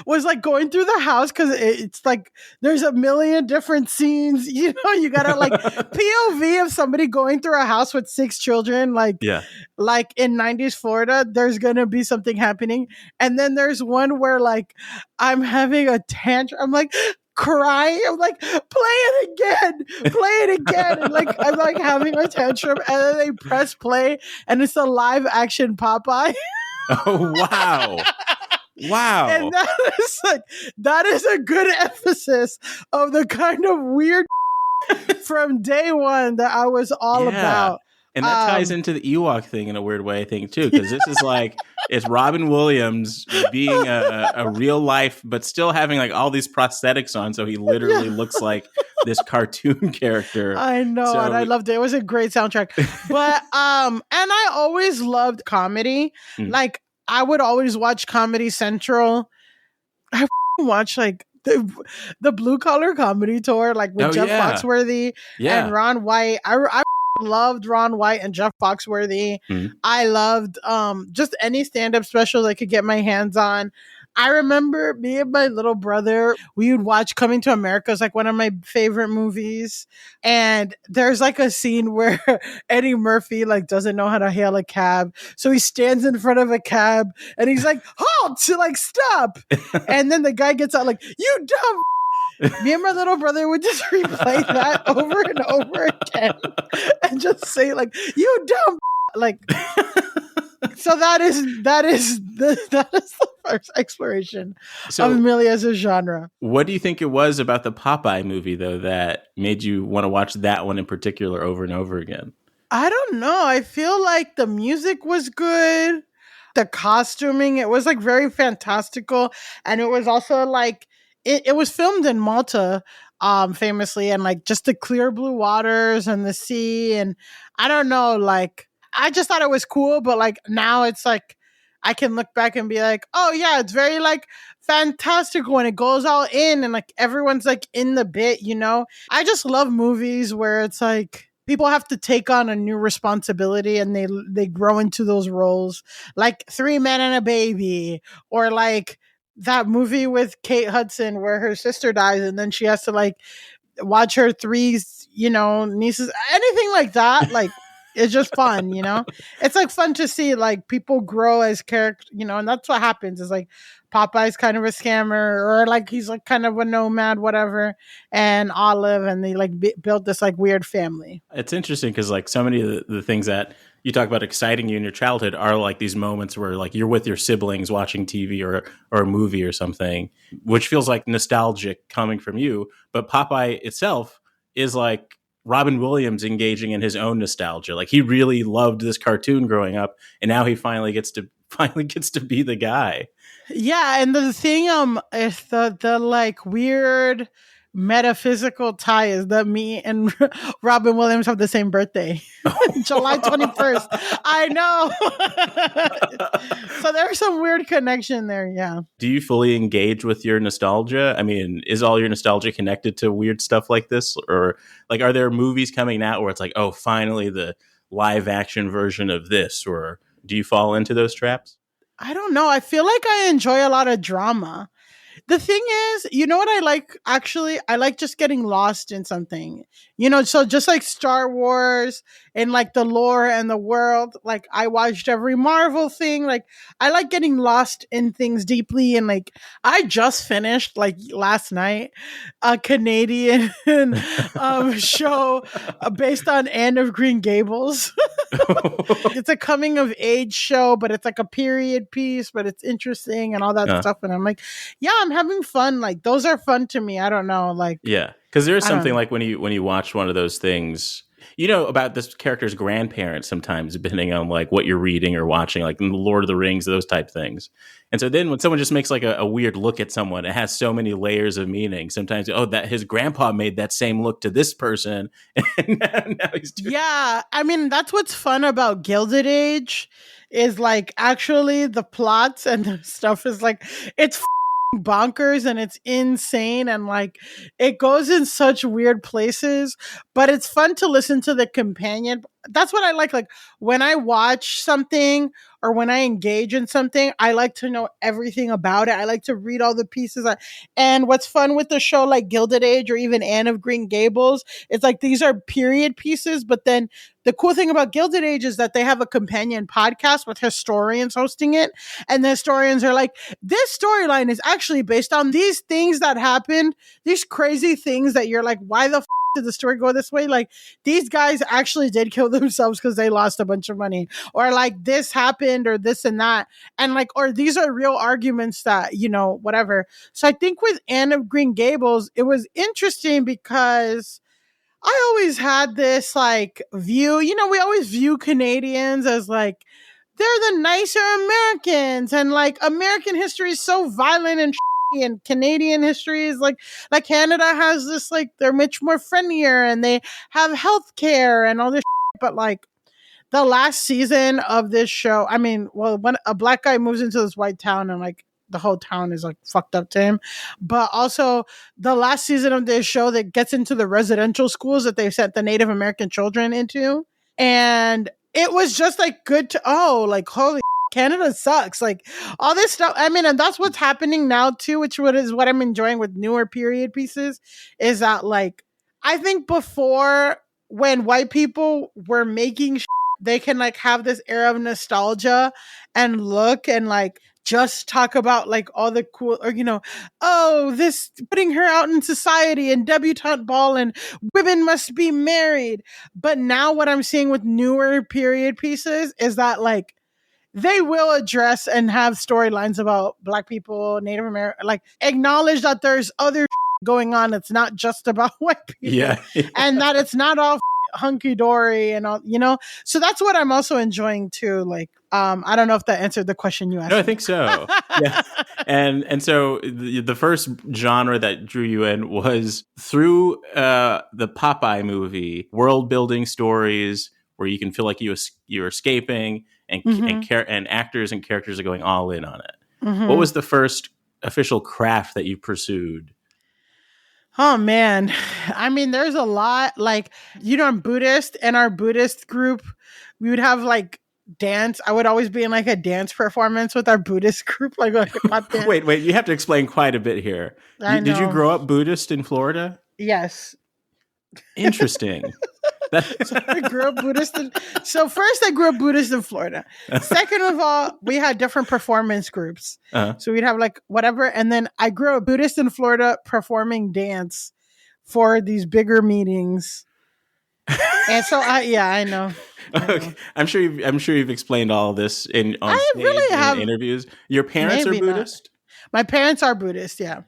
Speaker 2: was like going through the house because it's like there's a million different scenes. You know, you gotta like POV of somebody going through a house with 6 children, like in 90s Florida. There's gonna be something happening, and then there's one where like I'm having a tantrum. I'm like crying. I'm like, play it again, and like I'm like having a tantrum, and then they press play, and it's a live action Popeye.
Speaker 3: Oh wow. Wow.
Speaker 2: And that is a good emphasis of the kind of weird from day one that I was all about.
Speaker 3: And that ties into the Ewok thing in a weird way, I think, too, because this is like, it's Robin Williams being a real life, but still having like all these prosthetics on. So he literally looks like this cartoon character.
Speaker 2: I know. And I loved it. It was a great soundtrack. But, and I always loved comedy. Like, I would always watch Comedy Central. I watch like the Blue Collar Comedy Tour, like with Jeff Foxworthy and Ron White. I loved Ron White and Jeff Foxworthy. I loved just any stand-up specials I could get my hands on. I remember me and my little brother, we would watch Coming to America. It's like one of my favorite movies. And there's like a scene where Eddie Murphy like doesn't know how to hail a cab. So he stands in front of a cab and he's like, halt, to like stop. And then the guy gets out like, you dumb. Me and my little brother would just replay that over and over again and just say like, you dumb. Like, so that is the first exploration of Amelia as a genre.
Speaker 3: What do you think it was about the Popeye movie, though, that made you want to watch that one in particular over and over again?
Speaker 2: I don't know. I feel like the music was good. The costuming, it was like very fantastical. And it was also like, it was filmed in Malta, famously, and like just the clear blue waters and the sea. And I don't know, like, I just thought it was cool, but like now it's like I can look back and be like, oh yeah, it's very like fantastical when it goes all in and like everyone's like in the bit, you know? I just love movies where it's like people have to take on a new responsibility and they grow into those roles, like 3 Men and a Baby, or like that movie with Kate Hudson where her sister dies and then she has to like watch her 3, you know, nieces, anything like that. Like, it's just fun, you know? It's like fun to see like people grow as characters, you know, and that's what happens is like Popeye's kind of a scammer or like he's like kind of a nomad, whatever, and Olive, and they like built this like weird family.
Speaker 3: It's interesting because like so many of the things that you talk about exciting you in your childhood are like these moments where like you're with your siblings watching TV or a movie or something, which feels like nostalgic coming from you. But Popeye itself is like Robin Williams engaging in his own nostalgia. Like he really loved this cartoon growing up, and now he finally gets to be the guy.
Speaker 2: Yeah, and the thing is the like weird metaphysical tie is that me and Robin Williams have the same birthday. July 21st. I know. So there's some weird connection there, yeah.
Speaker 3: Do you fully engage with your nostalgia? I mean, is all your nostalgia connected to weird stuff like this? Or like are there movies coming out where it's like, oh, finally the live action version of this? Or do you fall into those traps?
Speaker 2: I don't know. I feel like I enjoy a lot of drama. The thing is, you know what I like? Actually, I like just getting lost in something, you know, so just like Star Wars and like the lore and the world, like I watched every Marvel thing. Like I like getting lost in things deeply. And like, I just finished like last night, a Canadian show based on Anne of Green Gables. It's a coming of age show, but it's like a period piece, but it's interesting and all that stuff. And I'm like, yeah, I'm having fun. Like those are fun to me. I don't know. Like,
Speaker 3: yeah. Cause there's something like when you watch one of those things, you know, about this character's grandparents sometimes, depending on like what you're reading or watching, like in the Lord of the Rings, those type things. And so then when someone just makes like a weird look at someone, it has so many layers of meaning. Sometimes, oh, that his grandpa made that same look to this person. And now he's doing
Speaker 2: yeah. I mean, that's what's fun about Gilded Age is like actually the plots and the stuff is like, it's bonkers and it's insane and like it goes in such weird places, but it's fun to listen to the companion. That's what I like when I watch something or when I engage in something, I like to know everything about it. I like to read all the pieces. And what's fun with the show like Gilded Age or even Anne of Green Gables, it's like these are period pieces, but then the cool thing about Gilded Age is that they have a companion podcast with historians hosting it, and the historians are like, this storyline is actually based on these things that happened, these crazy things that you're like, why the did the story go this way? Like, these guys actually did kill themselves because they lost a bunch of money, or like this happened, or this and that. And like, or these are real arguments that, whatever. So I think with Anne of Green Gables, it was interesting because I always had this like view, we always view Canadians as like, they're the nicer Americans, and like American history is so violent and and Canadian history is like Canada has this like they're much more friendlier and they have health care and all this but like the last season of this show, I mean, well, when a black guy moves into this white town and like the whole town is like fucked up to him, but also the last season of this show that gets into the residential schools that they sent the Native American children into, and it was just like good to like holy Canada sucks, like all this stuff. I mean, and that's what's happening now too, which is what I'm enjoying with newer period pieces, is that like I think before, when white people were making they can like have this era of nostalgia and look and like just talk about like all the cool, or this putting her out in society and debutante ball and women must be married. But now what I'm seeing with newer period pieces is that like they will address and have storylines about black people, Native American, like acknowledge that there's other going on. It's not just about white people.
Speaker 3: Yeah.
Speaker 2: And that it's not all hunky dory and all, so that's what I'm also enjoying too. Like, I don't know if that answered the question you asked.
Speaker 3: No, I think so. Yeah. And so the first genre that drew you in was through the Popeye movie, world building stories where you can feel like you're escaping, and and actors and characters are going all in on it. Mm-hmm. What was the first official craft that you pursued?
Speaker 2: Oh man, I mean, there's a lot. Like, I'm Buddhist, and our Buddhist group, we would have like dance. I would always be in like a dance performance with our Buddhist group. Like
Speaker 3: wait, you have to explain quite a bit here. Did you grow up Buddhist in Florida?
Speaker 2: Yes.
Speaker 3: Interesting.
Speaker 2: So I grew up Buddhist. So first I grew up Buddhist in Florida. Second of all, we had different performance groups. Uh-huh. So we'd have like whatever. And then I grew up Buddhist in Florida performing dance for these bigger meetings. And so I know.
Speaker 3: Okay. I'm sure you've explained all of this on stage, in interviews. Your parents are Buddhist?
Speaker 2: Not. My parents are Buddhist, yeah.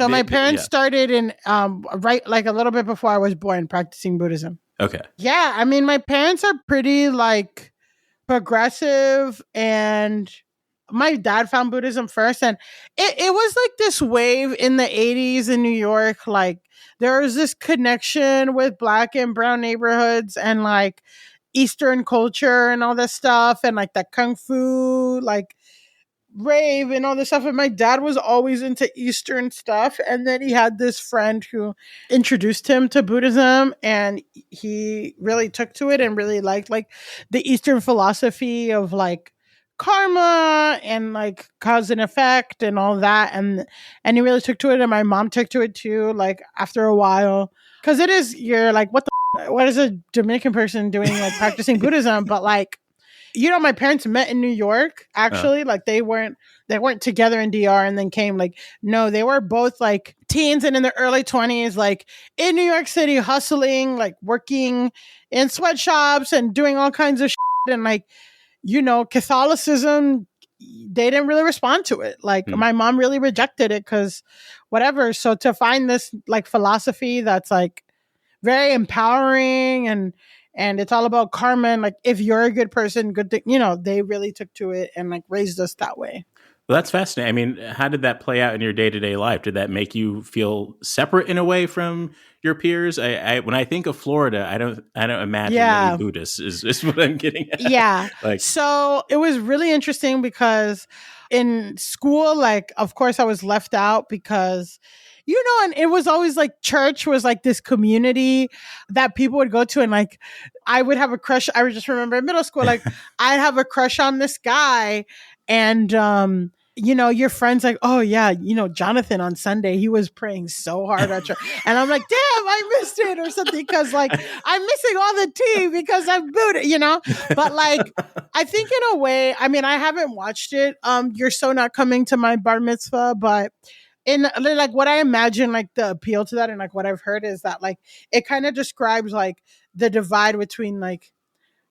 Speaker 2: My parents started in right like a little bit before I was born practicing Buddhism.
Speaker 3: Okay.
Speaker 2: Yeah, I mean, my parents are pretty like progressive, and my dad found Buddhism first, and it was like this wave in the 80s in New York. Like there was this connection with black and brown neighborhoods and like Eastern culture and all this stuff, and like that kung fu like rave and all this stuff. And my dad was always into Eastern stuff, and then he had this friend who introduced him to Buddhism, and he really took to it and really liked like the Eastern philosophy of like karma and like cause and effect and all that, and he really took to it, and my mom took to it too, like after a while, because you're like, what is a Dominican person doing like practicing Buddhism? But like, my parents met in New York, actually. Like they weren't together in DR and then came. Like, no, they were both like teens and in their early 20s, like in New York City, hustling, like working in sweatshops and doing all kinds of shit. And like, Catholicism, they didn't really respond to it. Like my mom really rejected it because whatever. So to find this like philosophy that's like very empowering and it's all about karma, and like if you're a good person, good thing, they really took to it and like raised us that way.
Speaker 3: Well, that's fascinating. I mean, how did that play out in your day-to-day life? Did that make you feel separate in a way from your peers? I when I think of Florida, I don't imagine many Buddhists is what I'm getting at.
Speaker 2: Yeah. So it was really interesting because in school, like, of course I was left out because, and it was always like church was like this community that people would go to. And like, I would have a crush. I would just remember in middle school, like I'd have a crush on this guy. And, your friend's like, oh yeah, Jonathan on Sunday, he was praying so hard at church. And I'm like, damn, I missed it or something. Cause like I'm missing all the tea because I'm booted, but like, I think in a way, I mean, I haven't watched it. You're so not coming to my bar mitzvah, but in like what I imagine, like the appeal to that and like what I've heard is that like, it kind of describes like the divide between like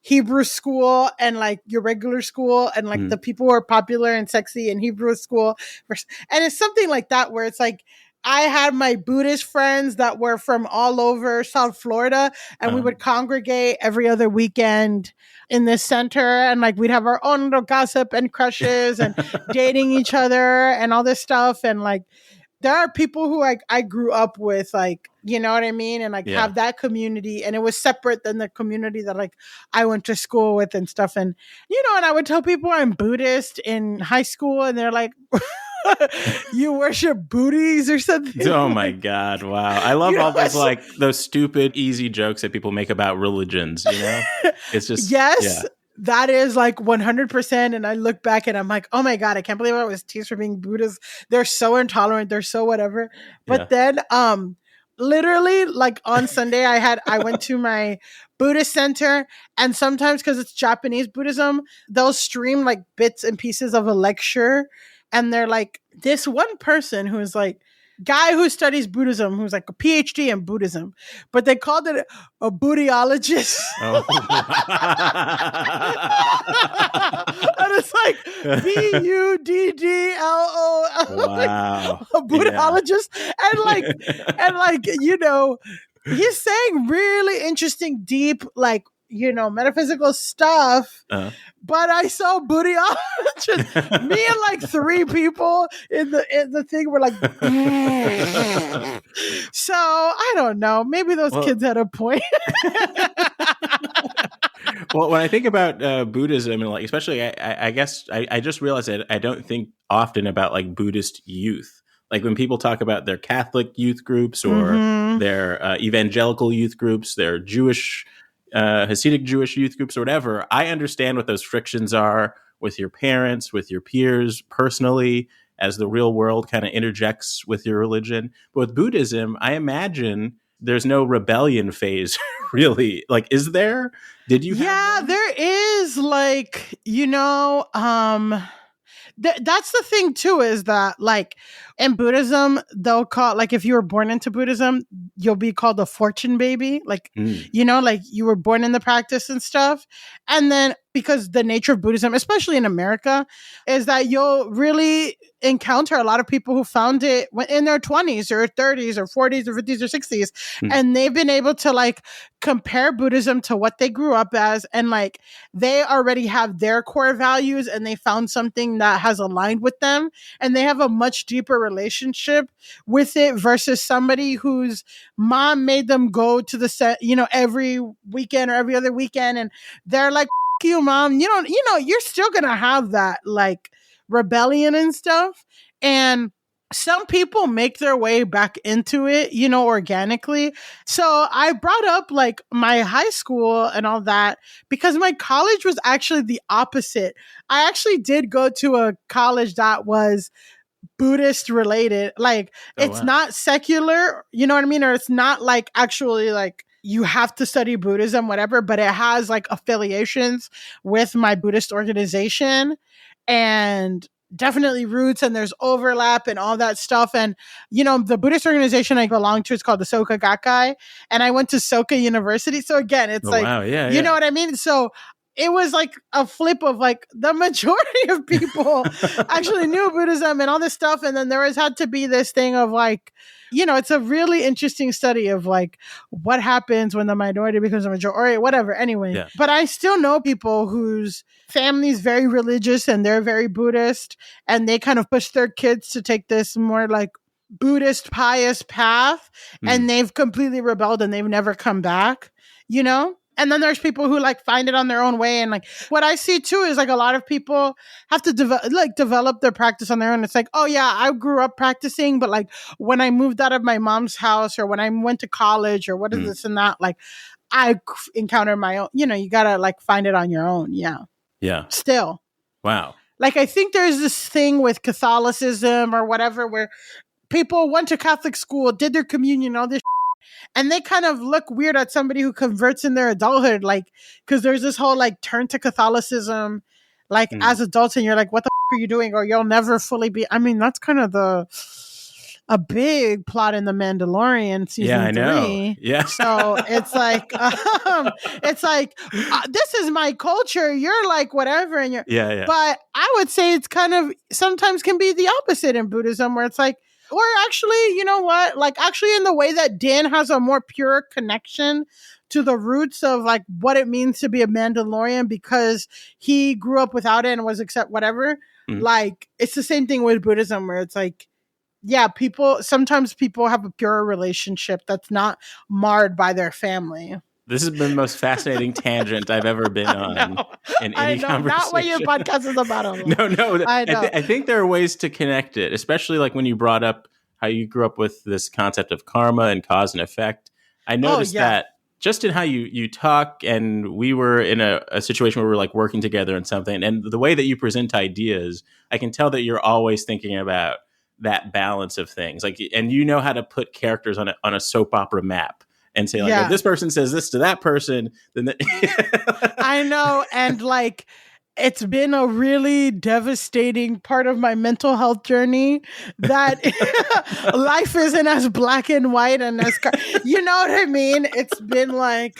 Speaker 2: Hebrew school and like your regular school and like the people who are popular and sexy in Hebrew school. And it's something like that where it's like, I had my Buddhist friends that were from all over South Florida and we would congregate every other weekend in this center. And like, we'd have our own little gossip and crushes and dating each other and all this stuff. And like, there are people who I grew up with, like, you know what I mean? And like have that community. And it was separate than the community that like I went to school with and stuff. And, and I would tell people I'm Buddhist in high school and they're like, you worship booties or something?
Speaker 3: Oh my God. Wow. I love all those like those stupid, easy jokes that people make about religions, It's just,
Speaker 2: yes. Yeah. That is like 100%. And I look back and I'm like, oh my God, I can't believe I was teased for being Buddhist. They're so intolerant. They're so whatever. But then, literally like on Sunday, I went to my Buddhist center, and sometimes because it's Japanese Buddhism, they'll stream like bits and pieces of a lecture. And they're like, this one person who's like, guy who studies Buddhism, who's like a PhD in Buddhism, but they called it a bootyologist. Oh. And it's like BUDDLO.
Speaker 3: Wow.
Speaker 2: A bootyologist. Yeah. And like, he's saying really interesting, deep, like, metaphysical stuff. But I saw bootyologist. Me and like 3 people in the thing were like, so I don't know. Maybe those kids had a point.
Speaker 3: Well, when I think about Buddhism, and like especially, I guess I just realized that I don't think often about like Buddhist youth. Like when people talk about their Catholic youth groups or their evangelical youth groups, their Jewish. Hasidic Jewish youth groups or whatever, I understand what those frictions are with your parents, with your peers personally, as the real world kind of interjects with your religion. But with Buddhism, I imagine there's no rebellion phase, really. Like, is there? Did you?
Speaker 2: Yeah, there is. Like, that's the thing too, is that like in Buddhism, they'll call, like, if you were born into Buddhism, you'll be called a fortune baby. Like, like you were born in the practice and stuff. And then because the nature of Buddhism, especially in America, is that you'll really encounter a lot of people who found it in their 20s or 30s or 40s or 50s or 60s. And they've been able to like compare Buddhism to what they grew up as. And like, they already have their core values and they found something that has aligned with them. And they have a much deeper relationship with it versus somebody whose mom made them go to the set, every weekend or every other weekend. And they're like, you, mom, you're still going to have that like rebellion and stuff. And some people make their way back into it, organically. So I brought up like my high school and all that because my college was actually the opposite. I actually did go to a college that was Buddhist related. Like, it's not secular, you know what I mean? Or it's not like actually like you have to study Buddhism, whatever, but it has like affiliations with my Buddhist organization and definitely roots, and there's overlap and all that stuff. And, the Buddhist organization I belong to is called the Soka Gakkai, and I went to Soka University. So again, it's you know what I mean? So it was like a flip of like the majority of people actually knew Buddhism and all this stuff. And then there had to be this thing of like, it's a really interesting study of like what happens when the minority becomes a majority, whatever. Anyway, But I still know people whose family is very religious and they're very Buddhist, and they kind of push their kids to take this more like Buddhist pious path, and they've completely rebelled and they've never come back, And then there's people who like find it on their own way. And like what I see too is like a lot of people have to develop their practice on their own. It's like, oh yeah, I grew up practicing, but like when I moved out of my mom's house or when I went to college or what is this and that, like I encountered my own, you gotta like find it on your own. Yeah.
Speaker 3: Yeah.
Speaker 2: Still.
Speaker 3: Wow.
Speaker 2: Like I think there's this thing with Catholicism or whatever where people went to Catholic school, did their communion, all this and they kind of look weird at somebody who converts in their adulthood, like, because there's this whole like turn to Catholicism, like as adults, and you're like, what the are you doing? Or you'll never fully be. I mean, that's kind of a big plot in the Mandalorian season 3.
Speaker 3: Yeah.
Speaker 2: So it's like, this is my culture. You're like whatever, and you're
Speaker 3: yeah.
Speaker 2: But I would say it's kind of sometimes can be the opposite in Buddhism, where it's like. Or actually, you know what? Like, actually, in the way that Dan has a more pure connection to the roots of like what it means to be a Mandalorian because he grew up without it and was accept whatever. Like, it's the same thing with Buddhism, where it's like, yeah, sometimes people have a pure relationship that's not marred by their family.
Speaker 3: This has been the most fascinating tangent I've ever been on in any conversation.
Speaker 2: Not what your podcast is about.
Speaker 3: No. I think there are ways to connect it, especially like when you brought up how you grew up with this concept of karma and cause and effect. I noticed that just in how you talk, and we were in a situation where we were like working together on something, and the way that you present ideas, I can tell that you're always thinking about that balance of things. Like, and you know how to put characters on a soap opera map. And say, like, if this person says this to that person, then...
Speaker 2: I know. And, like, it's been a really devastating part of my mental health journey that life isn't as black and white and as... You know what I mean? It's been, like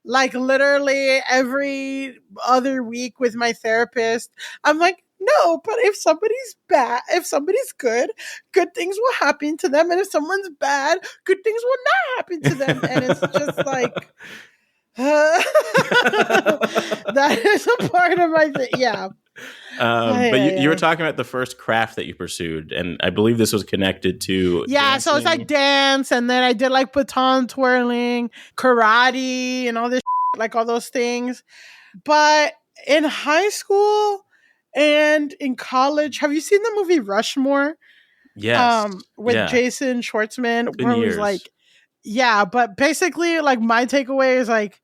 Speaker 2: literally every other week with my therapist, I'm like, no, but if somebody's bad, if somebody's good things will happen to them. And if someone's bad, good things will not happen to them. And it's just like, that is a part of my thing. Yeah.
Speaker 3: But you were talking about the first craft that you pursued, and I believe this was connected to dancing.
Speaker 2: So it's like dance, and then I did like baton twirling, karate, and all this like all those things. But in high school and in college, have you seen the movie Rushmore?
Speaker 3: Yes.
Speaker 2: With Jason Schwartzman,
Speaker 3: Been
Speaker 2: where it
Speaker 3: years.
Speaker 2: was like, but basically, like my takeaway is like,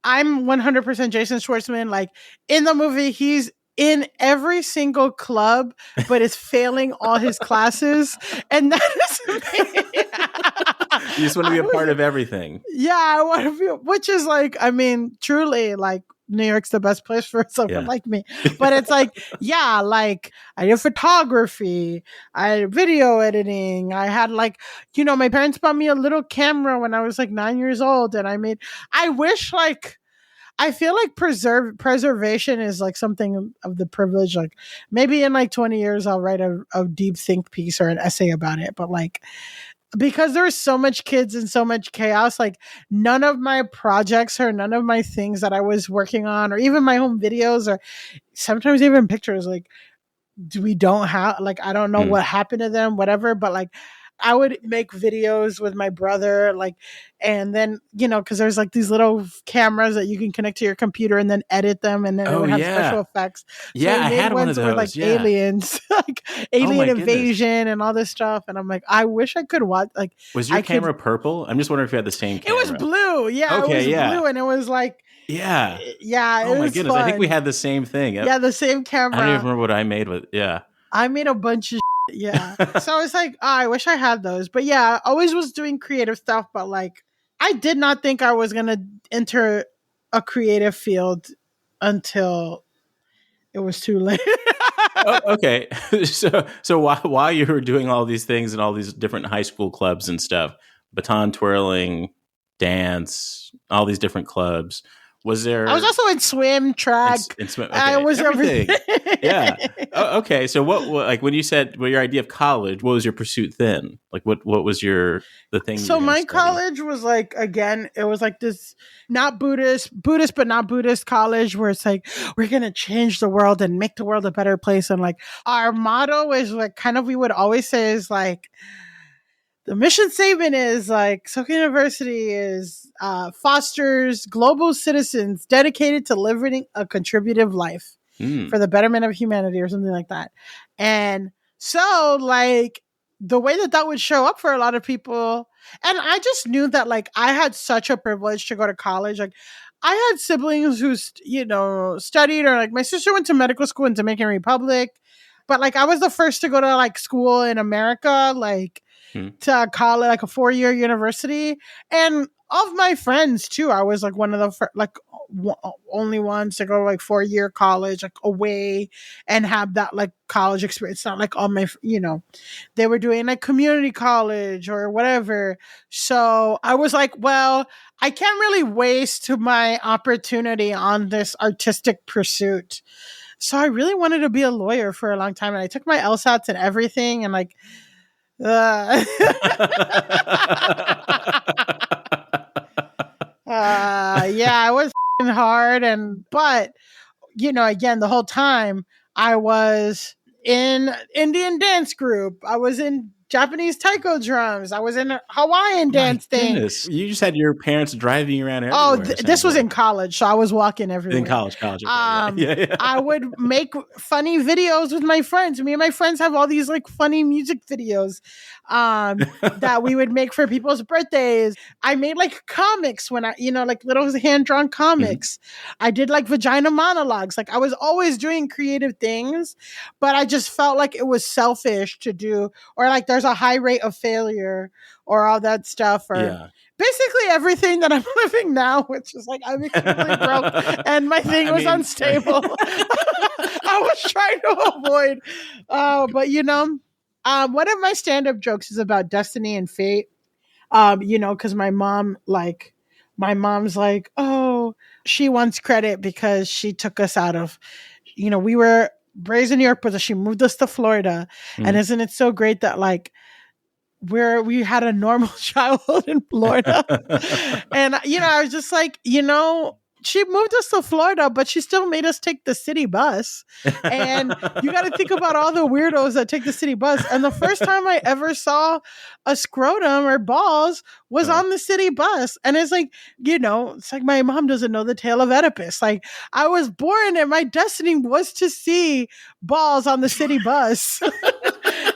Speaker 2: I'm 100% Jason Schwartzman. Like in the movie, he's in every single club, but is failing all his classes, and that is
Speaker 3: you just want to be a part of everything.
Speaker 2: Yeah, I want to be, which is like, I mean, truly, like. New York's the best place for someone like me. But it's like, like I did photography, I did video editing. I had like, my parents bought me a little camera when I was like 9 years old. And I wish like, I feel like preservation is like something of the privilege. Like maybe in like 20 years, I'll write a deep think piece or an essay about it. But like, because there's so much kids and so much chaos, like none of my projects or none of my things that I was working on, or even my home videos, or sometimes even pictures, like we don't have, like, I don't know what happened to them, whatever, but like I would make videos with my brother, like, and then, because there's like these little cameras that you can connect to your computer and then edit them, and then it would have special effects. So
Speaker 3: I had one of those.
Speaker 2: Like aliens, like alien invasion and all this stuff. And I'm like, I wish I could watch. Like,
Speaker 3: was your camera purple? I'm just wondering if you had the same camera.
Speaker 2: It was blue. Yeah,
Speaker 3: okay,
Speaker 2: it was blue, and it was like.
Speaker 3: Yeah.
Speaker 2: Yeah.
Speaker 3: Oh my goodness!
Speaker 2: Fun.
Speaker 3: I think we had the same thing.
Speaker 2: Yeah, the same camera.
Speaker 3: I don't even remember what I made with. Yeah.
Speaker 2: I made a bunch of. Yeah. So it's like, I wish I had those. But yeah, I always was doing creative stuff. But like, I did not think I was going to enter a creative field until it was too late.
Speaker 3: Okay. So while you were doing all these things in all these different high school clubs and stuff, baton twirling, dance, all these different clubs, was there...
Speaker 2: I was also in swim, track.
Speaker 3: In swim, okay.
Speaker 2: I was everything.
Speaker 3: Yeah. Okay. So what, like when you said your idea of college, what was your pursuit then? Like what was the thing?
Speaker 2: So my college was like, again, it was like this not Buddhist, but not Buddhist college where it's like, we're going to change the world and make the world a better place. And like our motto is like, kind of, we would always say is like, The mission statement is like Soka University is fosters global citizens dedicated to living a contributive life for the betterment of humanity or something like that. And so like the way that would show up for a lot of people, and I just knew that like I had such a privilege to go to college. Like I had siblings who studied, or like my sister went to medical school in Dominican Republic, but like I was the first to go to like school in America, like to college, like a 4-year university. And of my friends too, I was like one of the only ones to go to like 4-year college, like away and have that like college experience. It's not like all my, they were doing like community college or whatever. So I was like, well, I can't really waste my opportunity on this artistic pursuit. So I really wanted to be a lawyer for a long time. And I took my LSATs and everything, and like, yeah, I was hard, but again, the whole time I was in Indian dance group. I was in Japanese taiko drums. I was in a Hawaiian dance thing.
Speaker 3: You just had your parents driving you around everywhere.
Speaker 2: This was in college, so I was walking everywhere.
Speaker 3: In college. Okay,
Speaker 2: yeah. I would make funny videos with my friends. Me and my friends have all these like funny music videos that we would make for people's birthdays. I made like comics when like little hand-drawn comics. I did like vagina monologues. Like I was always doing creative things, but I just felt like it was selfish to do, or like there's a high rate of failure or all that stuff, or basically everything that I'm living now, which is like I'm extremely broke and my thing was unstable. I was trying to avoid, but one of my stand-up jokes is about destiny and fate. Because my mom's like, oh, she wants credit because she took us out of, we were raised in New York, but she moved us to Florida. And isn't it so great that like we had a normal childhood in Florida? And, I was just like, she moved us to Florida, but she still made us take the city bus. And you got to think about all the weirdos that take the city bus. And the first time I ever saw a scrotum or balls was on the city bus. And it's like, it's like my mom doesn't know the tale of Oedipus. Like I was born and my destiny was to see balls on the city bus.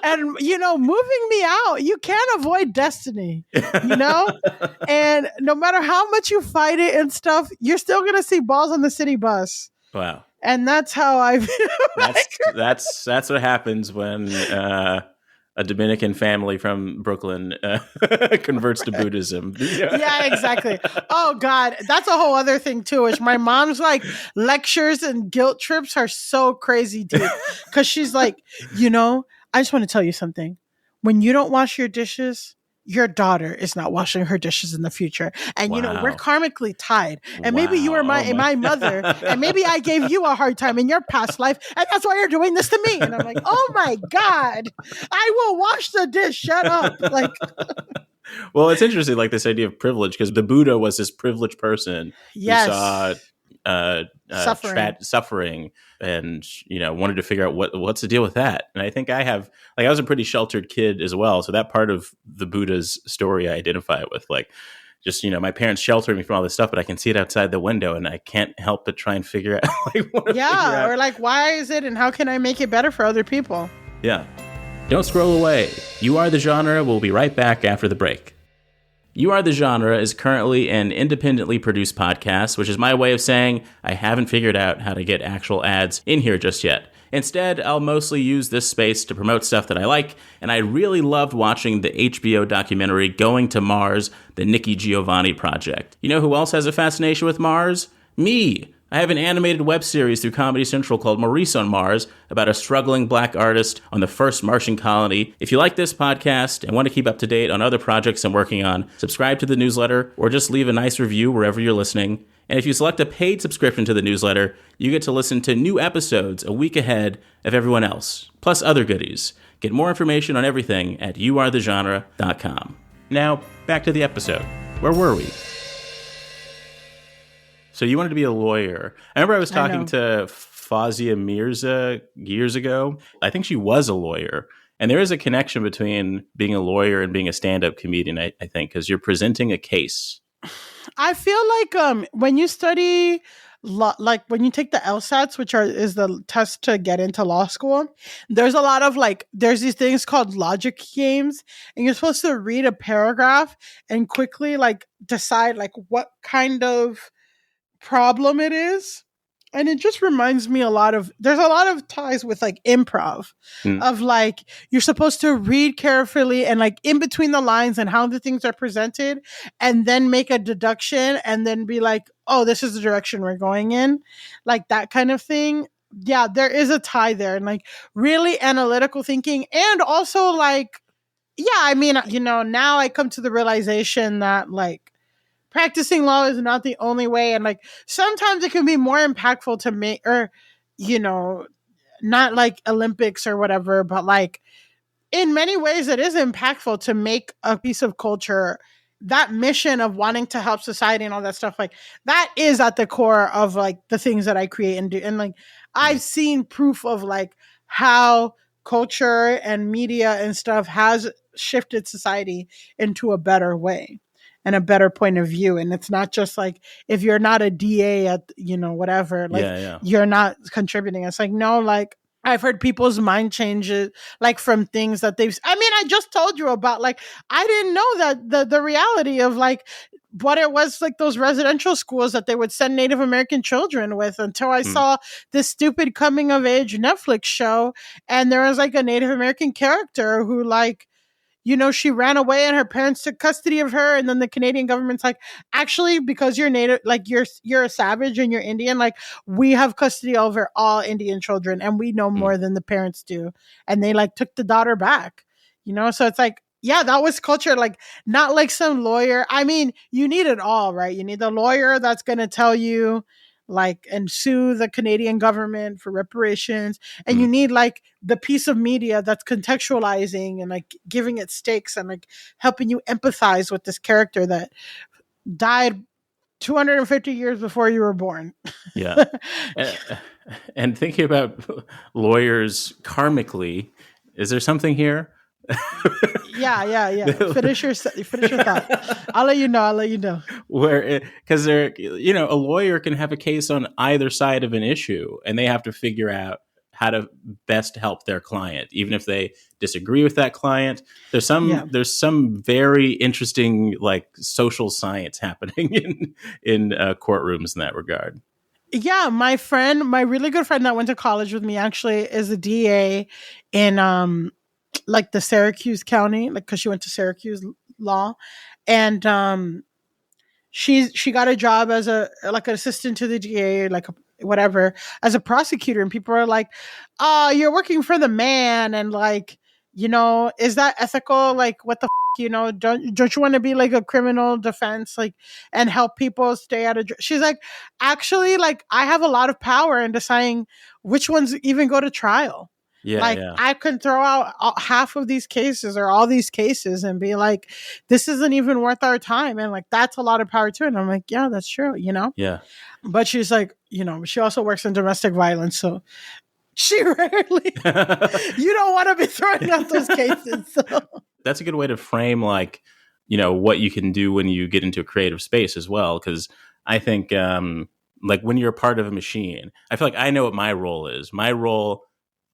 Speaker 2: And, moving me out, you can't avoid destiny, and no matter how much you fight it and stuff, you're still going to see balls on the city bus.
Speaker 3: Wow.
Speaker 2: And that's how I feel.
Speaker 3: That's what happens when a Dominican family from Brooklyn converts to Buddhism.
Speaker 2: Yeah, exactly. Oh God, that's a whole other thing too. Which my mom's like lectures and guilt trips are so crazy, dude. Because she's like, I just want to tell you something. When you don't wash your dishes, your daughter is not washing her dishes in the future. And, we're karmically tied. And maybe you were my mother. And maybe I gave you a hard time in your past life. And that's why you're doing this to me. And I'm like, oh my God, I will wash the dish. Shut up. Like,
Speaker 3: well, it's interesting, like this idea of privilege, because the Buddha was this privileged person who saw suffering and wanted to figure out what's the deal with that. And I think I was a pretty sheltered kid as well, so that part of the Buddha's story I identify with, like just my parents sheltered me from all this stuff, but I can see it outside the window and I can't help but try and figure out
Speaker 2: or like why is it and how can I make it better for other people.
Speaker 3: Don't scroll away. You Are the Genre will be right back after the break. You Are the Genre is currently an independently produced podcast, which is my way of saying I haven't figured out how to get actual ads in here just yet. Instead, I'll mostly use this space to promote stuff that I like, and I really loved watching the HBO documentary Going to Mars, the Nikki Giovanni project. You know who else has a fascination with Mars? Me! I have an animated web series through Comedy Central called Maurice on Mars about a struggling black artist on the first Martian colony. If you like this podcast and want to keep up to date on other projects I'm working on, subscribe to the newsletter or just leave a nice review wherever you're listening. And if you select a paid subscription to the newsletter, you get to listen to new episodes a week ahead of everyone else, plus other goodies. Get more information on everything at youarethegenre.com. Now, back to the episode. Where were we? So you wanted to be a lawyer. I remember I was talking to Fazia Mirza years ago. I think she was a lawyer. And there is a connection between being a lawyer and being a stand-up comedian, I think, because you're presenting a case.
Speaker 2: I feel like when you study like when you take the LSATs, which is the test to get into law school, there's a lot of like there's these things called logic games, and you're supposed to read a paragraph and quickly like decide like what kind of problem it is. And it just reminds me there's a lot of ties with like improv of like you're supposed to read carefully and like in between the lines and how the things are presented and then make a deduction and then be like, oh, this is the direction we're going in, like that kind of thing. Yeah, there is a tie there, and like really analytical thinking, and also like, yeah, I mean, now I come to the realization that like practicing law is not the only way, and like sometimes it can be more impactful to make, or not like Olympics or whatever, but like in many ways it is impactful to make a piece of culture. That mission of wanting to help society and all that stuff, like that is at the core of like the things that I create and do. And like I've seen proof of like how culture and media and stuff has shifted society into a better way and a better point of view. And it's not just like if you're not a DA at whatever, like you're not contributing. It's like, no, like I've heard people's mind changes, like from things that I just told you about, like, I didn't know that the reality of like what it was like those residential schools that they would send Native American children with until I saw this stupid coming of age Netflix show. And there was like a Native American character who like, she ran away and her parents took custody of her. And then the Canadian government's like, actually, because you're Native, like you're a savage and you're Indian, like we have custody over all Indian children and we know more than the parents do. And they like took the daughter back, So it's like, yeah, that was culture. Like not like some lawyer. I mean, you need it all, right? You need the lawyer that's going to tell you like and sue the Canadian government for reparations, and you need like the piece of media that's contextualizing and like giving it stakes and like helping you empathize with this character that died 250 years before you were born.
Speaker 3: Yeah. And thinking about lawyers karmically, is there something here?
Speaker 2: Yeah. Finish your thought. I'll let you know.
Speaker 3: Where, because a lawyer can have a case on either side of an issue, and they have to figure out how to best help their client, even if they disagree with that client. There's some very interesting like social science happening in courtrooms in that regard.
Speaker 2: Yeah, my really good friend that went to college with me actually is a DA in like the Syracuse County, like because she went to Syracuse Law, and she got a job as an assistant to the DA, like whatever, as a prosecutor, and people are like, "Oh, you're working for the man," and like, is that ethical? Like, what the don't you want to be like a criminal defense, like, and help people stay out of? She's like, actually, like, I have a lot of power in deciding which ones even go to trial. I can throw out half of these cases or all these cases and be like, this isn't even worth our time. And like, that's a lot of power too. And I'm like, yeah, that's true,
Speaker 3: Yeah.
Speaker 2: But she's like, she also works in domestic violence. So she rarely, you don't want to be throwing out those cases. So.
Speaker 3: That's a good way to frame like, what you can do when you get into a creative space as well. Because I think like when you're a part of a machine, I feel like I know what my role is. My role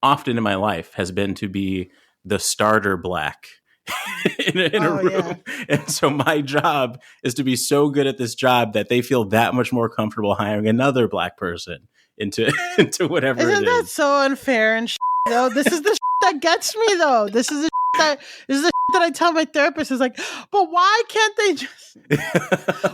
Speaker 3: often in my life has been to be the starter black in a room. Yeah. And so my job is to be so good at this job that they feel that much more comfortable hiring another black person into whatever
Speaker 2: Isn't
Speaker 3: it is.
Speaker 2: That so unfair and though? This is the that gets me though. This is the that I tell my therapist is like, but why can't they just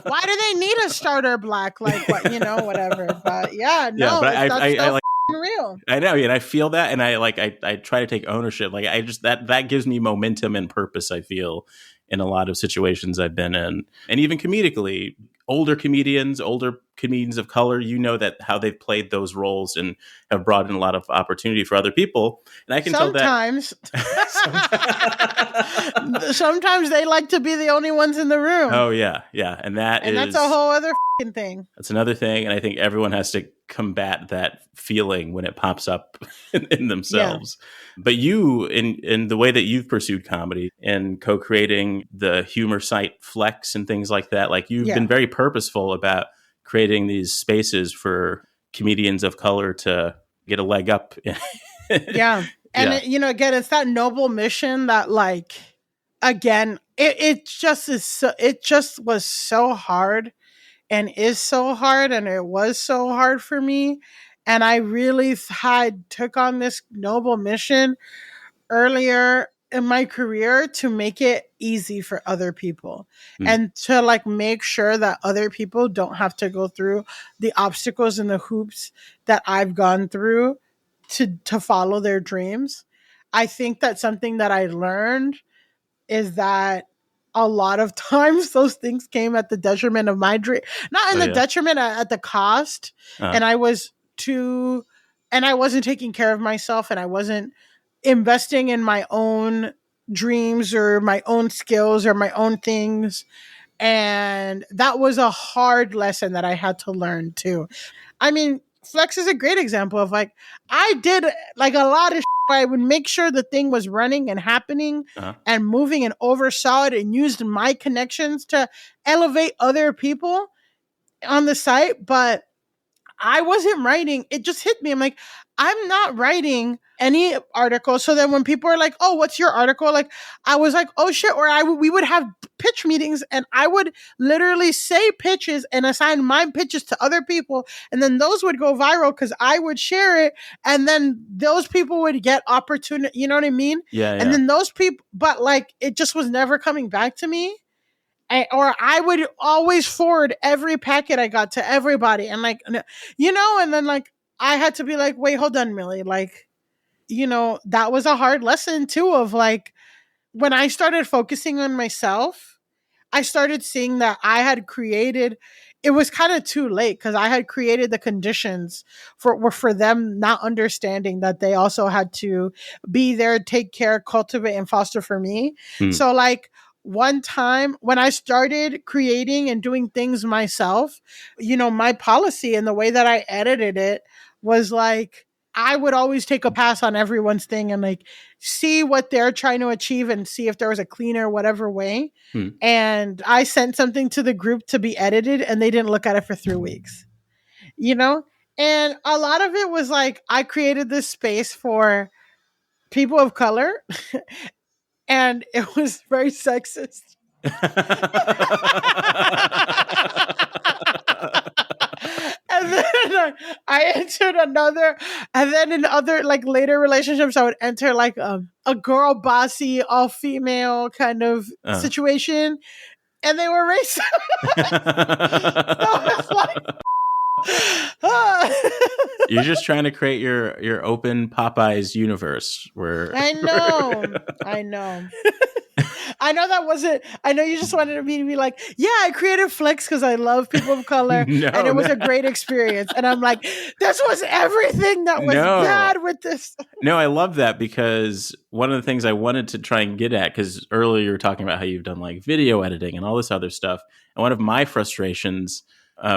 Speaker 2: why do they need a starter black? Like what, whatever. But yeah, no,
Speaker 3: yeah, but I like
Speaker 2: real.
Speaker 3: I know, and I feel that, and I try to take ownership. Like I just that gives me momentum and purpose. I feel in a lot of situations I've been in, and even comedically, older comedians of color, you know that how they've played those roles and have brought in a lot of opportunity for other people. And I can
Speaker 2: sometimes,
Speaker 3: tell that
Speaker 2: sometimes they like to be the only ones in the room.
Speaker 3: Oh yeah. And
Speaker 2: that's a whole other thing.
Speaker 3: That's another thing. And I think everyone has to combat that feeling when it pops up in themselves. Yeah. But you, in the way that you've pursued comedy and co-creating the humor site Flex and things like that, like you've been very purposeful about creating these spaces for comedians of color to get a leg up.
Speaker 2: Yeah. And again, it's that noble mission that, like, again, it just was so hard and is so hard, and it was so hard for me. And I really took on this noble mission earlier in my career to make it easy for other people and to, like, make sure that other people don't have to go through the obstacles and the hoops that I've gone through to follow their dreams. I think that something that I learned is that a lot of times those things came at the detriment of my dream, not in the detriment, at the cost. And I wasn't taking care of myself, and I wasn't investing in my own dreams or my own skills or my own things. And that was a hard lesson that I had to learn too. I mean, Flex is a great example of, like, I did like a lot of shit. I would make sure the thing was running and happening and moving, and oversaw it and used my connections to elevate other people on the site. But I wasn't writing. It just hit me. I'm like, I'm not writing any article. So then when people are like, oh, what's your article? Like, I was like, oh shit. Or we would have pitch meetings, and I would literally say pitches and assign my pitches to other people. And then those would go viral because I would share it. And then those people would get opportunity. You know what I mean?
Speaker 3: Yeah.
Speaker 2: And then those people, but, like, it just was never coming back to me. Or I would always forward every packet I got to everybody. And, like, and then, like, I had to be like, wait, hold on, Millie. Like, that was a hard lesson too, of, like, when I started focusing on myself, I started seeing that I had created, it was kind of too late, because I had created the conditions for them not understanding that they also had to be there, take care, cultivate, and foster for me. So, like, one time when I started creating and doing things myself, my policy and the way that I edited it was, like, I would always take a pass on everyone's thing and, like, see what they're trying to achieve and see if there was a cleaner, whatever way. And I sent something to the group to be edited, and they didn't look at it for 3 weeks, and a lot of it was, like, I created this space for people of color and it was very sexist. And then I entered another, and then in other, like, later relationships, I would enter, like, a girl bossy, all female kind of situation, and they were racist. So it's like,
Speaker 3: you're just trying to create your open Popeyes universe where
Speaker 2: I know. I know that wasn't, I know you just wanted me to be like, yeah, I created Flex because I love people of color and it was a great experience. And I'm like, this was everything that was bad with this.
Speaker 3: No, I love that, because one of the things I wanted to try and get at, because earlier you were talking about how you've done, like, video editing and all this other stuff. And one of my frustrations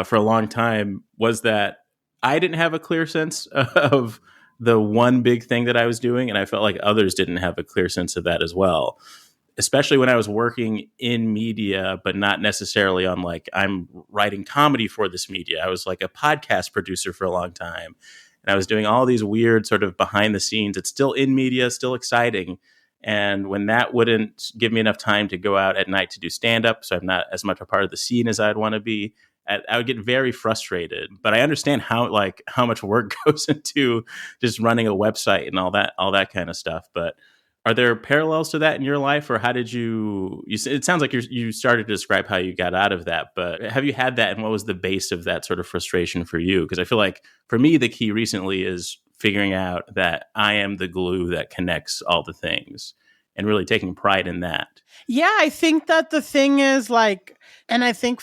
Speaker 3: for a long time was that I didn't have a clear sense of the one big thing that I was doing. And I felt like others didn't have a clear sense of that as well, especially when I was working in media, but not necessarily on, like, I'm writing comedy for this media. I was, like, a podcast producer for a long time. And I was doing all these weird sort of behind the scenes. It's still in media, still exciting. And when that wouldn't give me enough time to go out at night to do stand-up, so I'm not as much a part of the scene as I'd want to be, I would get very frustrated. But I understand how much work goes into just running a website and all that kind of stuff. But are there parallels to that in your life, or how did you it sounds like you started to describe how you got out of that, but have you had that, and what was the base of that sort of frustration for you? Because I feel like for me, the key recently is figuring out that I am the glue that connects all the things. and really taking pride in that.
Speaker 2: Yeah, I think that the thing is like, and I think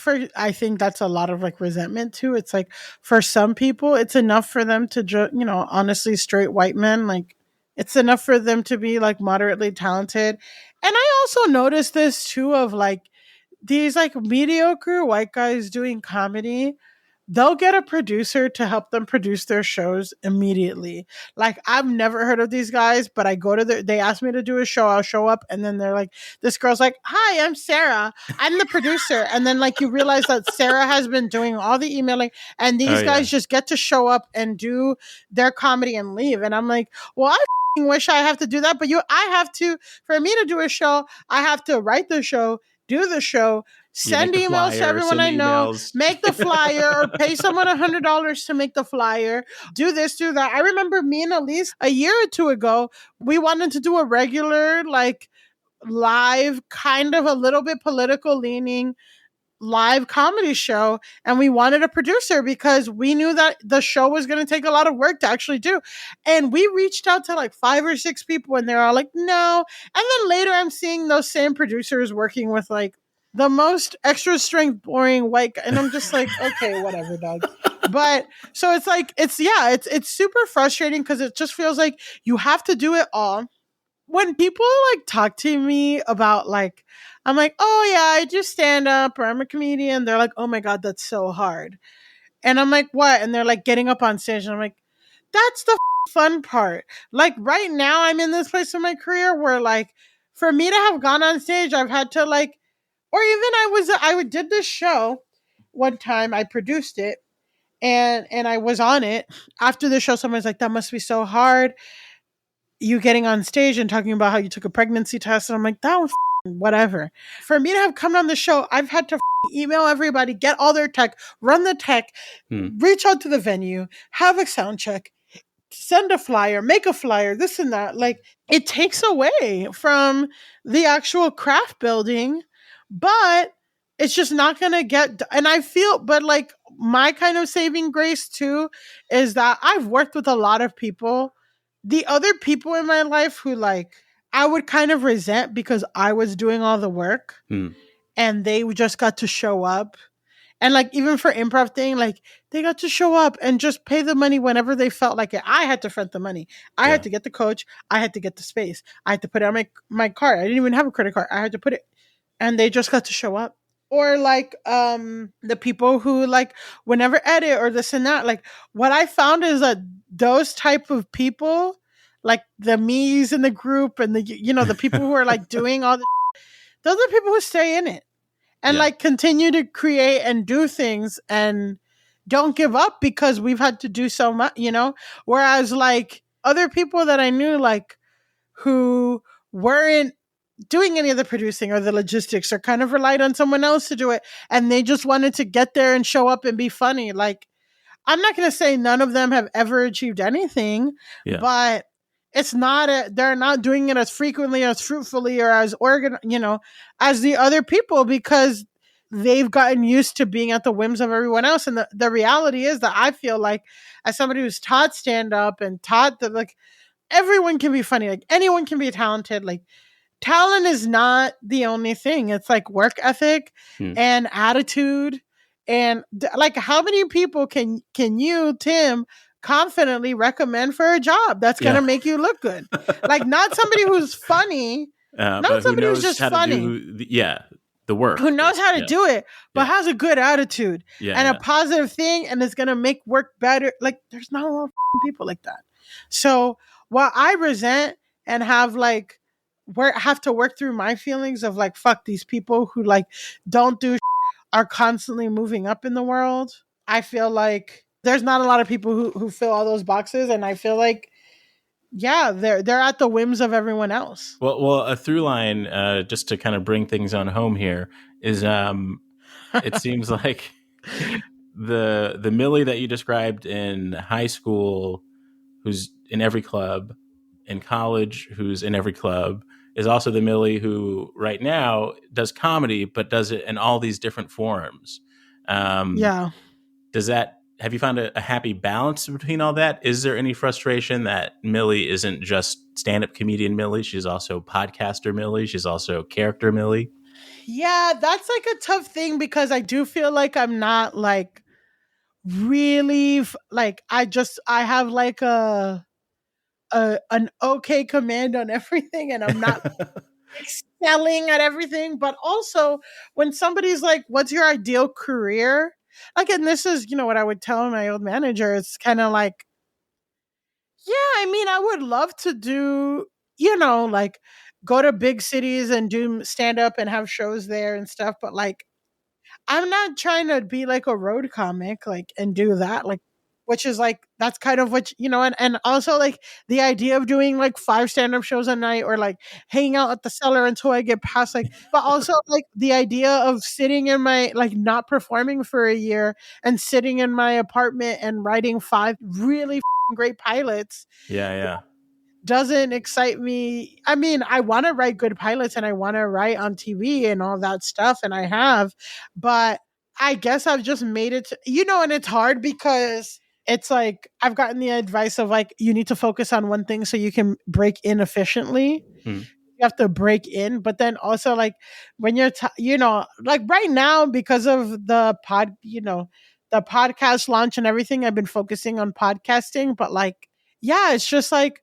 Speaker 2: that's a lot of like resentment too. It's like for some people, it's enough for them to, honestly, straight white men, like it's enough for them to be like moderately talented. And I also noticed this too of like these like mediocre white guys doing comedy, they'll get a producer to help them produce their shows immediately. Like I've never heard of these guys, but I go to they ask me to do a show, I'll show up, and then they're like, this girl's like, hi, I'm Sarah, I'm the producer. And then like you realize that Sarah has been doing all the emailing, and these guys just get to show up and do their comedy and leave. And I'm like, well, I wish I have to do that, but for me to do a show, I have to write the show, do the show, send emails to everyone I know, make the flyer, or pay someone $100 to make the flyer, do this, do that. I remember me and Elise a year or two ago, we wanted to do a regular, like live, kind of a little bit political leaning live comedy show, and we wanted a producer because we knew that the show was going to take a lot of work to actually do. And we reached out to like 5 or 6 people, and they're all like, no. And then later I'm seeing those same producers working with like the most extra strength boring white guy, and I'm just like, okay, whatever, dog. But so it's like it's super frustrating because it just feels like you have to do it all. When people like talk to me about like, I'm like, oh yeah, I do stand up or I'm a comedian, they're like, oh my God, that's so hard. And I'm like, what? And they're like getting up on stage, and I'm like, that's the fun part. Like right now I'm in this place in my career where like for me to have gone on stage, I've had to like, or even I did this show one time, I produced it, and I was on it. After the show, someone's like, that must be so hard, you getting on stage and talking about how you took a pregnancy test. And I'm like, that was whatever. For me to have come on the show, I've had to email everybody, get all their tech, run the tech, reach out to the venue, have a sound check, send a flyer, make a flyer, this and that. Like it takes away from the actual craft building, but it's just not going to get, and I feel, but like my kind of saving grace too is that I've worked with a lot of people, the other people in my life who like I would kind of resent because I was doing all the work and they just got to show up. And like even for improv thing, like they got to show up and just pay the money whenever they felt like it. I had to front the money. I had to get the coach. I had to get the space. I had to put it on my card. I didn't even have a credit card. I had to put it, and they just got to show up. Or like the people who like whenever edit or this and that, like what I found is that those type of people, like the me's in the group and the the people who are like doing all the those are people who stay in it and like continue to create and do things and don't give up because we've had to do so much, whereas like other people that I knew like who weren't doing any of the producing or the logistics or kind of relied on someone else to do it, and they just wanted to get there and show up and be funny. Like I'm not going to say none of them have ever achieved anything, but it's not they're not doing it as frequently, as fruitfully, or as as the other people because they've gotten used to being at the whims of everyone else. And the reality is that I feel like as somebody who's taught stand up and taught that like everyone can be funny, like anyone can be talented, like talent is not the only thing. It's like work ethic and attitude. And like how many people can you, Tim, confidently recommend for a job that's going to make you look good? Like not somebody who's funny, not somebody who's just funny.
Speaker 3: The work.
Speaker 2: Who knows how to do it, but has a good attitude and a positive thing and is going to make work better. Like there's not a lot of people like that. So while I resent and have like have to work through my feelings of like, fuck these people who like don't do are constantly moving up in the world, I feel like there's not a lot of people who fill all those boxes. And I feel like, they're at the whims of everyone else.
Speaker 3: Well, a through line, just to kind of bring things on home here is, it seems like the Millie that you described in high school, who's in every club, in college, who's in every club, is also the Millie who right now does comedy, but does it in all these different forms. Does that have you found a happy balance between all that? Is there any frustration that Millie isn't just stand-up comedian Millie? She's also podcaster Millie. She's also character Millie.
Speaker 2: Yeah, that's like a tough thing because I do feel like I'm not like really like I have like a an okay command on everything and I'm not excelling at everything, but also when somebody's like, "What's your ideal career?" Like, and this is, what I would tell my old manager. It's kind of like, yeah, I mean, I would love to do, like go to big cities and do stand up and have shows there and stuff, but like, I'm not trying to be like a road comic, like, and do that, like, which is like that's kind of what and also like the idea of doing like 5 stand-up shows a night or like hanging out at the cellar until I get past like, but also like the idea of sitting in my like not performing for a year and sitting in my apartment and writing 5 really great pilots
Speaker 3: Yeah.
Speaker 2: doesn't excite me. I mean, I want to write good pilots and I want to write on TV and all that stuff, and I have, but I guess I've just made it, and it's hard because it's like I've gotten the advice of like, you need to focus on one thing so you can break in efficiently.
Speaker 3: Hmm.
Speaker 2: You have to break in, but then also like when you're, like right now, because of the podcast launch and everything, I've been focusing on podcasting, but like, yeah, it's just like,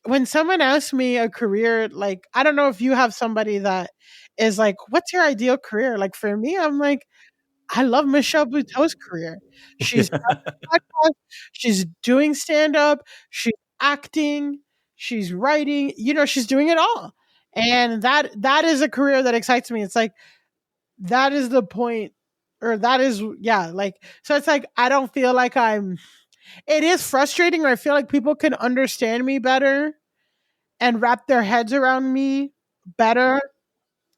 Speaker 2: when someone asks me a career, like, I don't know if you have somebody that is like, what's your ideal career? Like for me, I'm like, I love Michelle Buteau's career. She's got a podcast, she's doing stand up, she's acting, she's writing, she's doing it all. And that is a career that excites me. It's like that is the point, or that is, yeah, like, so it's like I don't feel like it is frustrating, or I feel like people can understand me better and wrap their heads around me better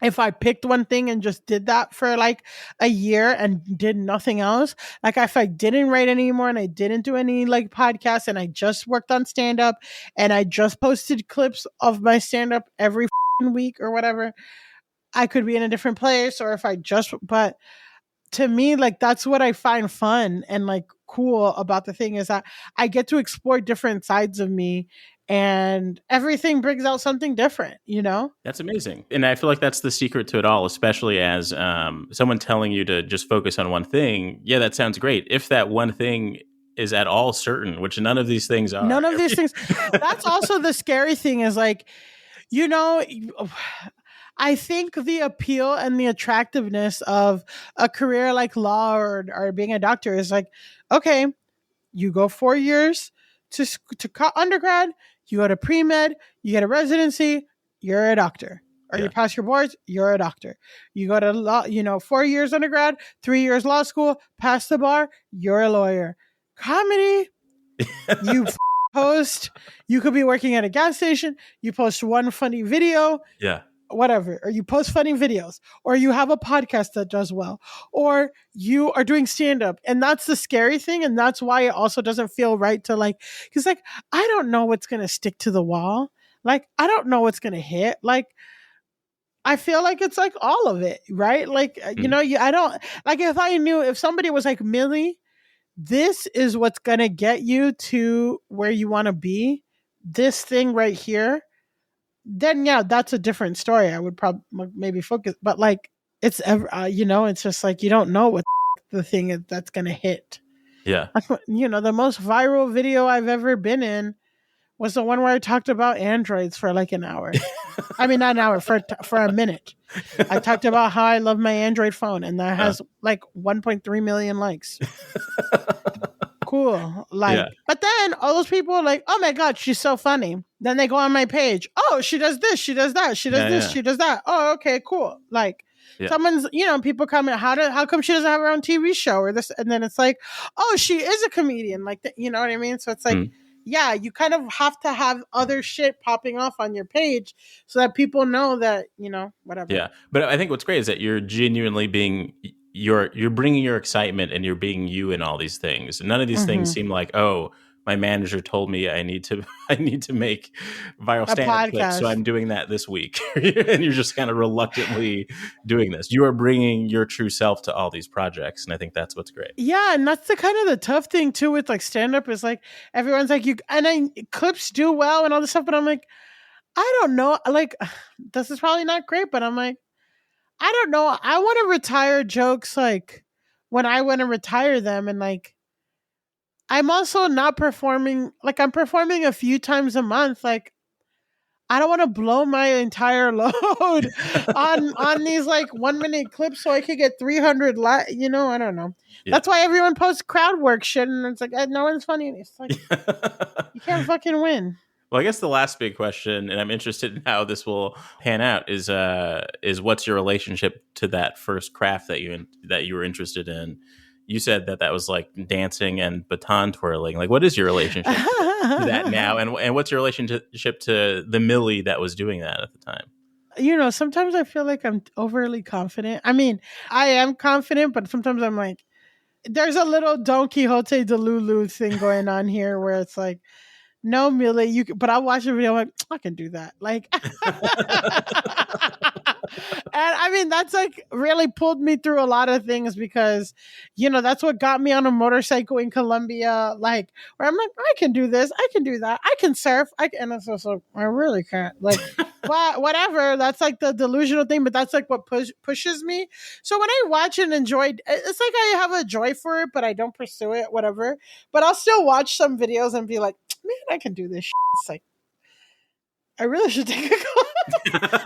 Speaker 2: if I picked one thing and just did that for like a year and did nothing else. Like if I didn't write anymore and I didn't do any like podcasts and I just worked on stand up and I just posted clips of my stand up every week or whatever, I could be in a different place. Or if I just, but to me, like that's what I find fun and like cool about the thing is that I get to explore different sides of me and everything brings out something different.
Speaker 3: That's amazing. And I feel like that's the secret to it all, especially as someone telling you to just focus on one thing. Yeah, that sounds great. If that one thing is at all certain, which none of these things are.
Speaker 2: None of these things. That's also the scary thing is like, I think the appeal and the attractiveness of a career like law or being a doctor is like, okay, you go 4 years to undergrad, you go to pre-med, you get a residency, you're a doctor. Or
Speaker 3: Yeah.
Speaker 2: you pass your boards, you're a doctor. You go to law, 4 years undergrad, 3 years law school, pass the bar, you're a lawyer. Comedy, you post, you could be working at a gas station, you post one funny video,
Speaker 3: Yeah.
Speaker 2: whatever, or you post funny videos, or you have a podcast that does well, or you are doing stand up. And that's the scary thing. And that's why it also doesn't feel right to like, because like, I don't know what's going to stick to the wall. Like, I don't know what's going to hit. Like, I feel like it's like all of it, right? Like, I don't like if somebody was like, Millie, this is what's going to get you to where you want to be, this thing right here, then yeah, that's a different story. I would probably maybe focus, but like it's it's just like you don't know what the thing is that's gonna hit.
Speaker 3: Yeah.
Speaker 2: Like, the most viral video I've ever been in was the one where I talked about androids for like an hour. I mean, not an hour, for a minute. I talked about how I love my Android phone, and that has like 1.3 million likes. Cool. Like,
Speaker 3: Yeah.
Speaker 2: but then all those people are like, oh my God, she's so funny. Then they go on my page. Oh, she does this, she does that, she does this, she does that. Oh, okay, cool. Like someone's, people comment, how come she doesn't have her own TV show or this? And then it's like, oh, she is a comedian. Like, you know what I mean? So it's like, yeah, you kind of have to have other shit popping off on your page so that people know that, whatever.
Speaker 3: Yeah. But I think what's great is that you're genuinely you're bringing your excitement and you're being you in all these things. None of these things seem like, oh, my manager told me I need to I need to make viral
Speaker 2: A
Speaker 3: stand-up clips, so
Speaker 2: podcast.
Speaker 3: I'm doing that this week. And you're just kind of reluctantly doing this. You are bringing your true self to all these projects, and I think that's what's great.
Speaker 2: Yeah, and that's the kind of the tough thing too with like stand up is like everyone's like you and I clips do well and all this stuff, but I'm like, I don't know. Like this is probably not great, but I'm like, I don't know. I want to retire jokes like when I want to retire them and like I'm also not performing like I'm performing a few times a month. Like I don't want to blow my entire load on these like 1 minute clips so I could get 300 you know, I don't know.
Speaker 3: Yeah.
Speaker 2: That's why everyone posts crowd work shit and it's like no one's funny. It's like you can't fucking win.
Speaker 3: Well, I guess the last big question, and I'm interested in how this will pan out, is what's your relationship to that first craft that you were interested in? You said that was like dancing and baton twirling. Like, what is your relationship to that now, and what's your relationship to the Millie that was doing that at the time?
Speaker 2: You know, sometimes I feel like I'm overly confident. I mean, I am confident, but sometimes I'm like, there's a little Don Quixote de Lulu thing going on here where it's like, no, Millie, you can, but I'll watch a video, I'm like, I can do that. Like, and I mean, that's like really pulled me through a lot of things because, you know, that's what got me on a motorcycle in Colombia. Like, where I'm like, I can do this, I can do that, I can surf, and it's also, I really can't. Like, but whatever, that's like the delusional thing, but that's like what pushes me. So when I watch and enjoy, it's like I have a joy for it, but I don't pursue it, whatever. But I'll still watch some videos and be like, man, I can do this shit. It's like, I really should take a class.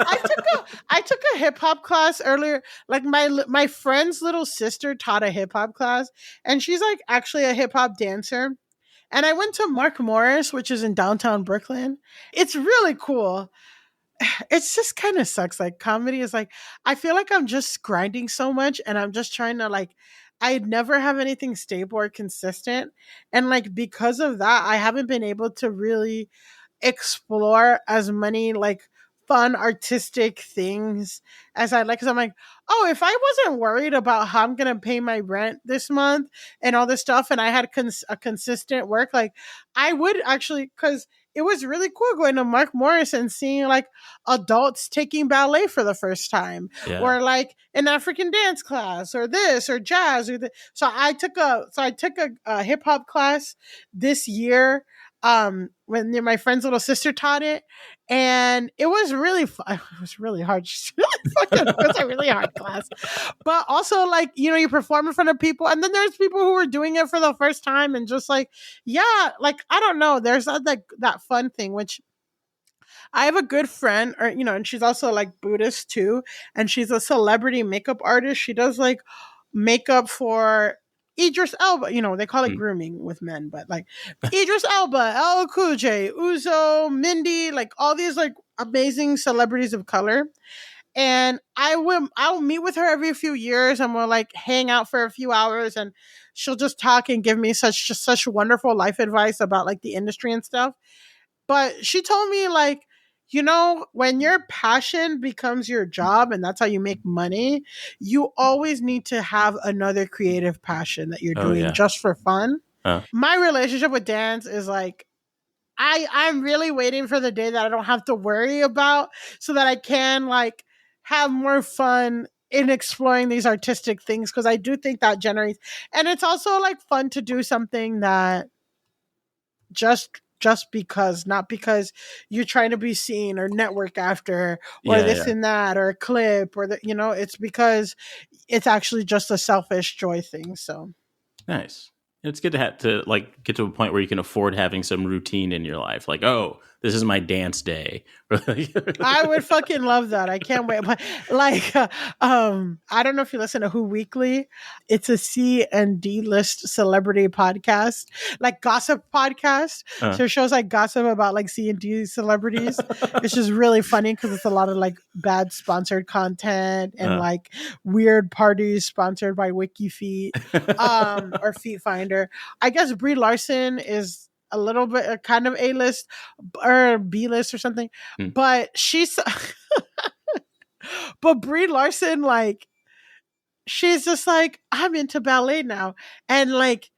Speaker 2: I took a hip hop class earlier. Like my friend's little sister taught a hip hop class, and she's like actually a hip hop dancer. And I went to Mark Morris, which is in downtown Brooklyn. It's really cool. It's just kind of sucks. Like comedy is like I feel like I'm just grinding so much, and I'm just trying to like. I never have anything stable or consistent, and like because of that, I haven't been able to really explore as many like fun artistic things as I like. Cause I'm like, oh, if I wasn't worried about how I'm gonna pay my rent this month and all this stuff, and I had a consistent work, like I would actually, cause it was really cool going to Mark Morris and seeing like adults taking ballet for the first time,
Speaker 3: Yeah.
Speaker 2: or like an African dance class, or this, or jazz, or so I took a hip hop class this year when my friend's little sister taught it, and it was really it was really hard. It was a really hard class, but also like, you know, you perform in front of people, and then there's people who were doing it for the first time, and just like, yeah, like I don't know, there's that fun thing, which I have a good friend, or you know, and she's also like Buddhist too, and she's a celebrity makeup artist. She does like makeup for Idris Elba. You know, they call it grooming with men, but like Idris Elba, El Cool J, Uzo, Mindy, like all these like amazing celebrities of color. And I'll meet with her every few years, and we'll like hang out for a few hours, and she'll just talk and give me such wonderful life advice about like the industry and stuff. But she told me like, you know, when your passion becomes your job and that's how you make money, you always need to have another creative passion that you're doing just for fun. My relationship with dance is like, I'm really waiting for the day that I don't have to worry about, so that I can like have more fun in exploring these artistic things, because I do think that generates, and it's also like fun to do something that just because, not because you're trying to be seen or network after, or this and that, or a clip, or you know, it's because it's actually just a selfish joy thing. So
Speaker 3: nice. It's good to have to like get to a point where you can afford having some routine in your life. Like, oh, this is my dance day.
Speaker 2: I would fucking love that. I can't wait. But like, I don't know if you listen to Who Weekly. It's a C and D list celebrity podcast, like gossip podcast. So it shows like gossip about like C and D celebrities. It's just really funny because it's a lot of like bad sponsored content and like weird parties sponsored by WikiFeet or Feet Finder. I guess Brie Larson is a little bit kind of A-list or B-list or something, but she's but Brie Larson, like, she's just like, I'm into ballet now, and like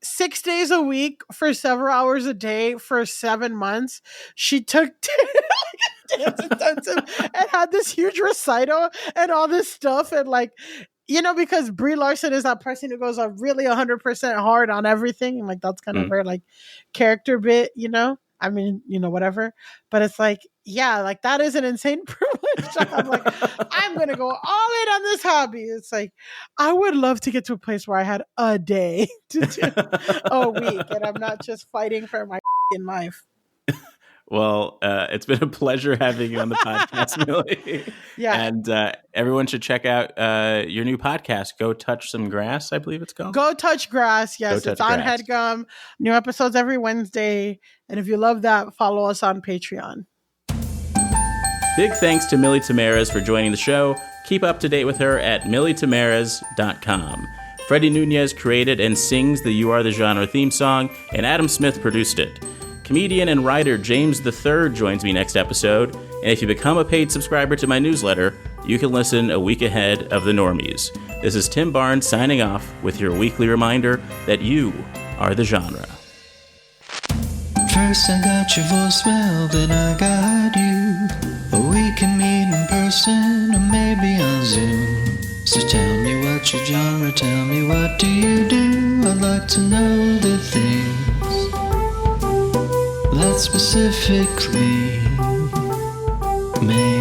Speaker 2: 6 days a week for several hours a day for 7 months. She took dance intensive and had this huge recital and all this stuff. And like, because Brie Larson is that person who goes really 100% hard on everything. And like, that's kind of her like character bit, I mean, whatever. But it's like, yeah, like that is an insane privilege. I'm like, I'm going to go all in on this hobby. It's like, I would love to get to a place where I had a day to do a week and I'm not just fighting for my in life.
Speaker 3: Well, it's been a pleasure having you on the podcast, Millie.
Speaker 2: Yeah.
Speaker 3: And everyone should check out your new podcast, Go Touch Some Grass, I believe it's called.
Speaker 2: Go Touch Grass. Yes, it's on HeadGum. New episodes every Wednesday. And if you love that, follow us on Patreon.
Speaker 3: Big thanks to Millie Tamarez for joining the show. Keep up to date with her at millietamarez.com. Freddie Nunez created and sings the You Are the Genre theme song, and Adam Smith produced it. Comedian and writer James III joins me next episode, and if you become a paid subscriber to my newsletter, you can listen a week ahead of the normies. This is Tim Barnes signing off with your weekly reminder that you are the genre.
Speaker 4: First I got your voicemail, then I got you. We can meet in person or maybe on Zoom. So tell me what your genre, tell me what do you do? I'd like to know the things that specifically make